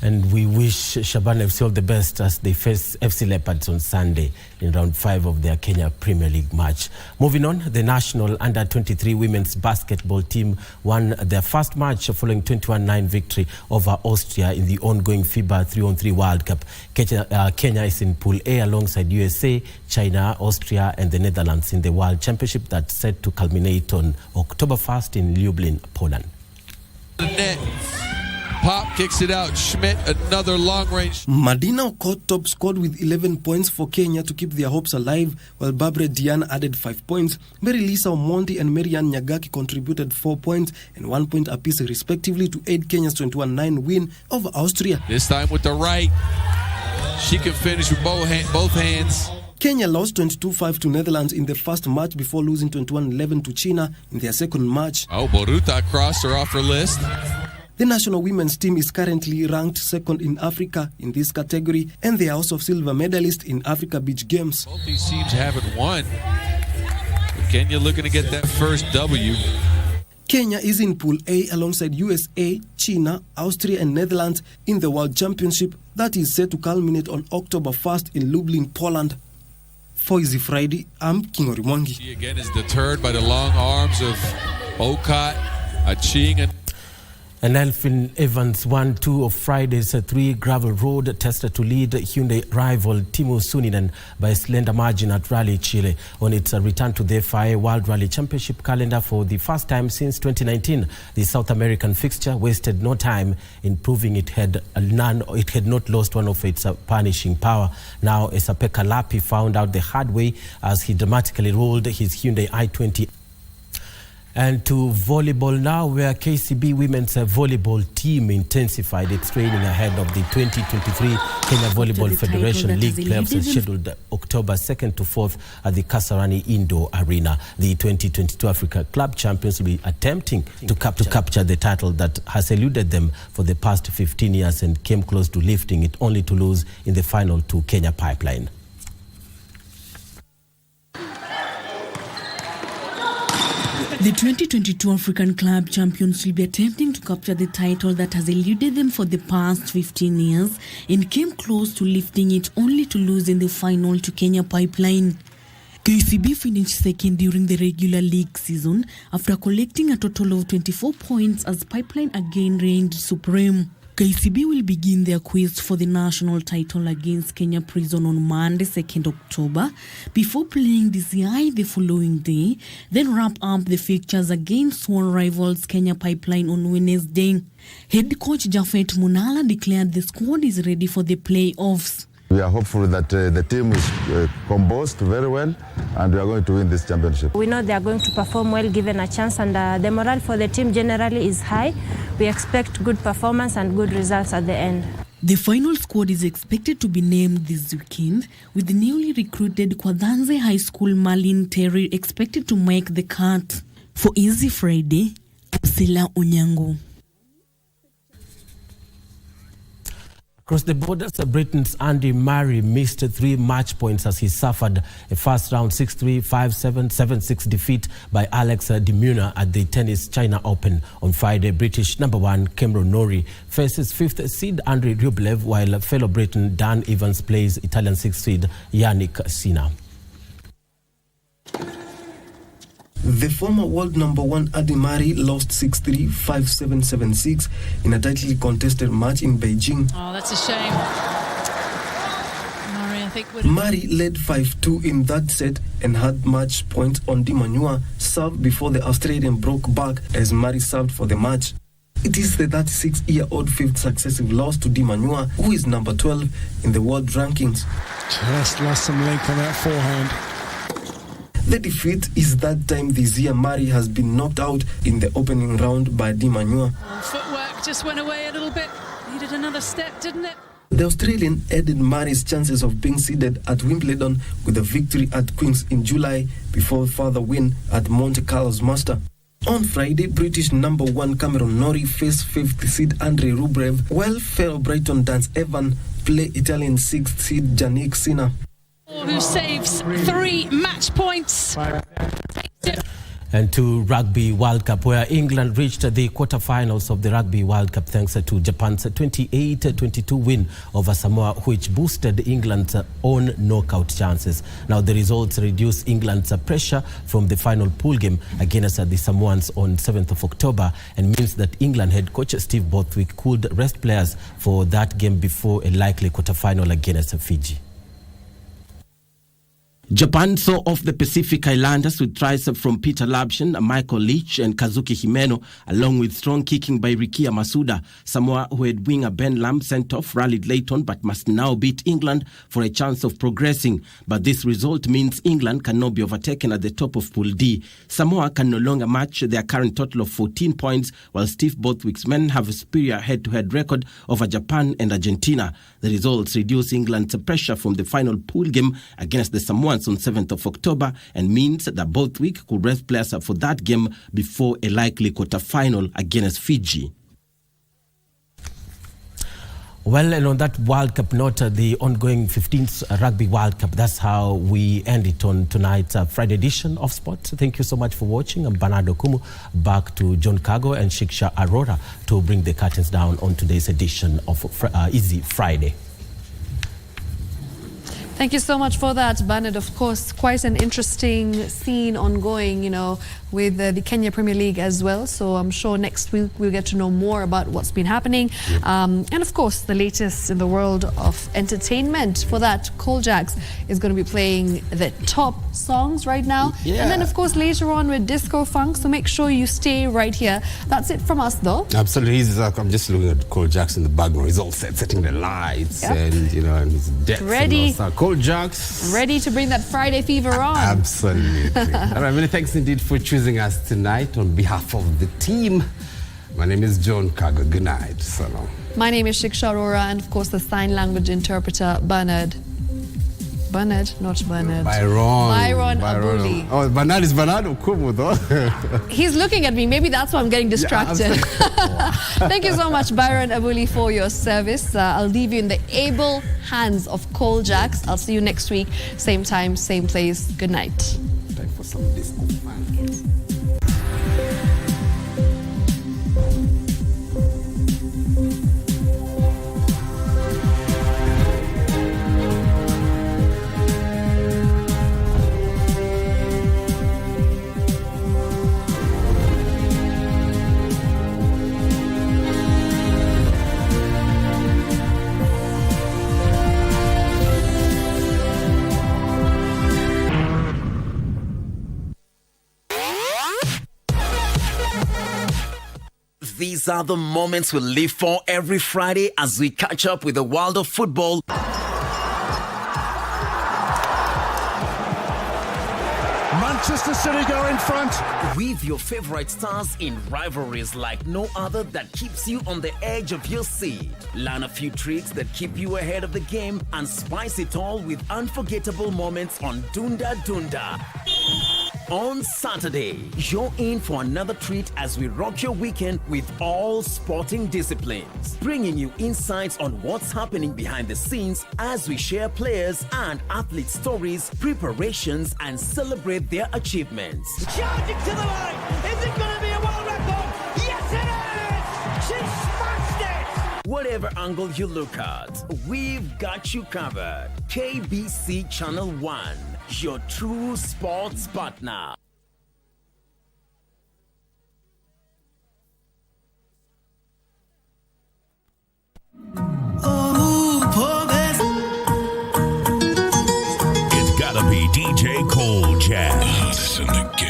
And we wish Shabana FC all the best as they face FC Leopards on Sunday in round 5 of their Kenya Premier League match. Moving on, the national under-23 women's basketball team won their first match following 21-9 victory over Austria in the ongoing FIBA 3-on-3 World Cup. Kenya is in Pool A alongside USA, China, Austria and the Netherlands in the World Championship that's set to culminate on October 1st in Lublin, Poland. Pop kicks it out. Schmidt, another long range. Madina Okot top scored with 11 points for Kenya to keep their hopes alive, while Barbara Diana added 5 points. Mary Lisa Omondi and Marianne Nyagaki contributed 4 points and 1 point apiece respectively to aid Kenya's 21-9 win over Austria. This time with the right. She can finish with both hands. Kenya lost 22-5 to Netherlands in the first match before losing 21-11 to China in their second match. Oh, Boruta crossed her off her list. The national women's team is currently ranked second in Africa in this category, and they are also silver medalists in Africa Beach Games. Both these teams haven't won. But Kenya looking to get that first W. Kenya is in Pool A alongside USA, China, Austria and Netherlands in the World Championship that is set to culminate on October 1st in Lublin, Poland. For Easy Friday, I'm King Orimongi. She again is deterred by the long arms of Okot, Aching And Elfin Evans won 2 of Friday's 3 gravel road tested to lead Hyundai rival Timo Suninen by a slender margin at Rally Chile on its return to the FIA World Rally Championship calendar for the first time since 2019. The South American fixture wasted no time in proving it had not lost one of its punishing power. Now, Esapeka Lapi found out the hard way as he dramatically rolled his Hyundai i20. And to volleyball now, where KCB women's volleyball team intensified its training ahead of the 2023 Kenya Volleyball Federation League playoffs scheduled October 2nd to 4th at the Kasarani Indoor Arena. The 2022 Africa Club champions will be attempting to capture the title that has eluded them for the past 15 years and came close to lifting it only to lose in the final to Kenya Pipeline. The 2022 African Club champions will be attempting to capture the title that has eluded them for the past 15 years and came close to lifting it only to lose in the final to Kenya Pipeline. KCB finished second during the regular league season after collecting a total of 24 points as Pipeline again reigned supreme. KCB will begin their quest for the national title against Kenya Prison on Monday, 2nd October, before playing DCI the following day, then wrap up the fixtures against sworn rivals Kenya Pipeline on Wednesday. Head coach Jafet Munala declared the squad is ready for the playoffs. We are hopeful that the team is composed very well and we are going to win this championship. We know they are going to perform well given a chance, and the morale for the team generally is high. We expect good performance and good results at the end. The final squad is expected to be named this weekend, with the newly recruited Kwadhanze High School Marlin Terry expected to make the cut. For Easy Friday, Sila Onyango. Across the borders, Britain's Andy Murray missed 3 match points as he suffered a first-round 6-3, 5-7, 7-6 defeat by Alex de Minaur at the Tennis China Open. On Friday, British #1 Cameron Norrie faces 5th seed Andrei Rublev, while fellow Briton Dan Evans plays Italian 6th seed Yannick Sinner. The former world #1 Andy Murray lost 6-3, 5-7, 7-6 in a tightly contested match in Beijing. Oh, that's a shame. Murray, I think, Murray led 5-2 in that set and had match points on de Minaur serve before the Australian broke back as Murray served for the match. It is the 36-year-old 5th successive loss to de Minaur, who is number 12 in the world rankings. Just lost some length on that forehand. The defeat is that time this year Murray has been knocked out in the opening round by de Minaur. Footwork just went away a little bit. Needed another step, didn't it? The Australian added Murray's chances of being seeded at Wimbledon with a victory at Queen's in July before a further win at Monte Carlo's Master. On Friday, British #1 Cameron Norrie faced 5th seed Andrei Rublev, while fellow Brighton Dan Evans play Italian 6th seed Yannick Sinner. Who saves 3 match points. And to Rugby World Cup, where England reached the quarterfinals of the Rugby World Cup thanks to Japan's 28-22 win over Samoa, which boosted England's own knockout chances. Now, the results reduced England's pressure from the final pool game against the Samoans on 7th of October and means that England head coach Steve Borthwick could rest players for that game before a likely quarterfinal against Fiji. Japan saw off the Pacific Islanders with tries from Peter Labshin, Michael Leach and Kazuki Himeno, along with strong kicking by Rikia Masuda. Samoa, who had winger Ben Lam sent off, rallied late on but must now beat England for a chance of progressing. But this result means England cannot be overtaken at the top of Pool D. Samoa can no longer match their current total of 14 points, while Steve Borthwick's men have a superior head-to-head record over Japan and Argentina. The results reduce England's pressure from the final pool game against the Samoans on 7th of October and means that Borthwick could rest players for that game before a likely quarter-final against Fiji. Well, and on that World Cup note, the ongoing 15th Rugby World Cup, that's how we end it on tonight's Friday edition of Sport. Thank you so much for watching. I'm Bernard Okumu. Back to John Kago and Shiksha Arora to bring the curtains down on today's edition of Easy Friday. Thank you so much for that, Bernard. Of course, quite an interesting scene ongoing, with the Kenya Premier League as well. So I'm sure next week we'll get to know more about what's been happening. And of course, the latest in the world of entertainment. For that, Cole Jacks is going to be playing the top songs right now. Yeah. And then, of course, later on with Disco Funk. So make sure you stay right here. That's it from us, though. Absolutely. I'm just looking at Cole Jacks in the background. He's all set, setting the lights and, and his decks. Ready. Cole Jacks. Ready to bring that Friday fever on. Absolutely. All right, many thanks indeed for choosing us tonight on behalf of the team. My name is John Kago. Good night. So long. My name is Shiksha Arora, and of course the sign language interpreter, Bernard. Bernard, not Bernard. Byron Abuli. Oh, Bernard is Bernard Okumu, though. He's looking at me. Maybe that's why I'm getting distracted. Thank you so much, Byron Abuli, for your service. I'll leave you in the able hands of Cole Jacks. I'll see you next week. Same time, same place. Good night. Time for some disco fun. Yes. These are the moments we live for every Friday as we catch up with the world of football. Manchester City go in front. With your favorite stars in rivalries like no other that keeps you on the edge of your seat. Learn a few tricks that keep you ahead of the game and spice it all with unforgettable moments on Dunda Dunda. On Saturday, you're in for another treat as we rock your weekend with all sporting disciplines, bringing you insights on what's happening behind the scenes as we share players and athlete stories, preparations, and celebrate their achievements. Charging to the line! Is it going to be a world record? Yes, it is! She smashed it! Whatever angle you look at, we've got you covered. KBC Channel 1. Your true sports partner. It's gotta be DJ Cole Jazz. Hottest in the game.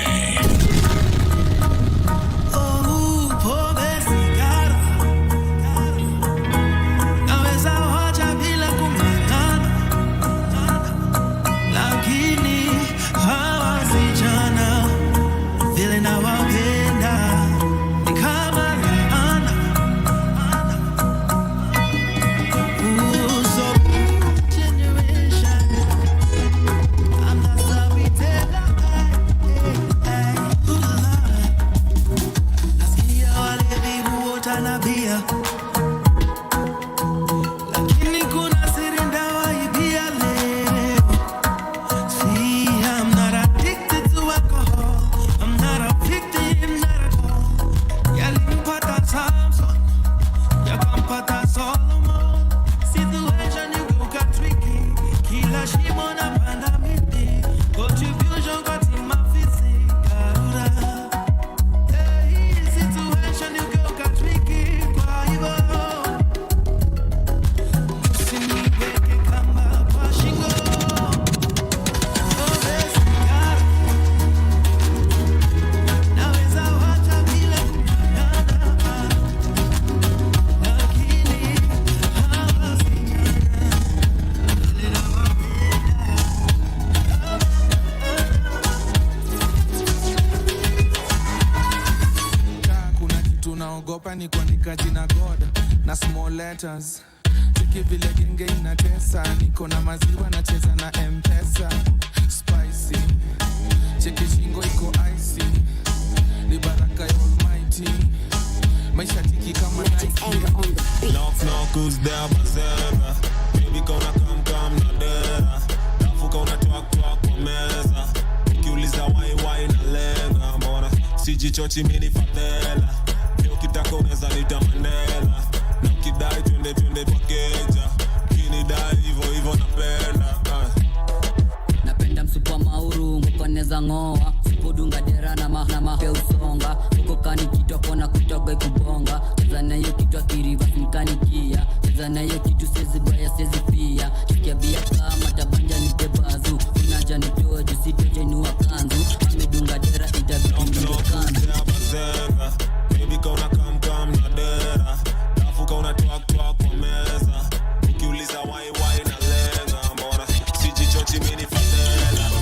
I'm not naandika jina God na small letters. Cheki vile genge inatesa, niko na maziwa nacheza na M-Pesa. Spicy, cheki shingo iko icy, ni baraka ya Almighty. Maisha tiki kama Nike. Knock who's there mazera. Baby kauna come na dera. Dafu kauna twak kwa meza. Ukiuliza why na lenga. Mbona sijichochi mini fatela. Leo kitaka unaweza nita Mandela. Na ukidai twende kwa keja. Kinidai hivyo napenda. Napenda msupa mauru ngokoneza ngoa. Supodunga dera na mape usonga. Uko kani kitu akona kutoga kubonga. Cheza na hiyo kitu akiriva sinikanikia. Cheza na hiyo kitu sezi baya sezi pia. Chikia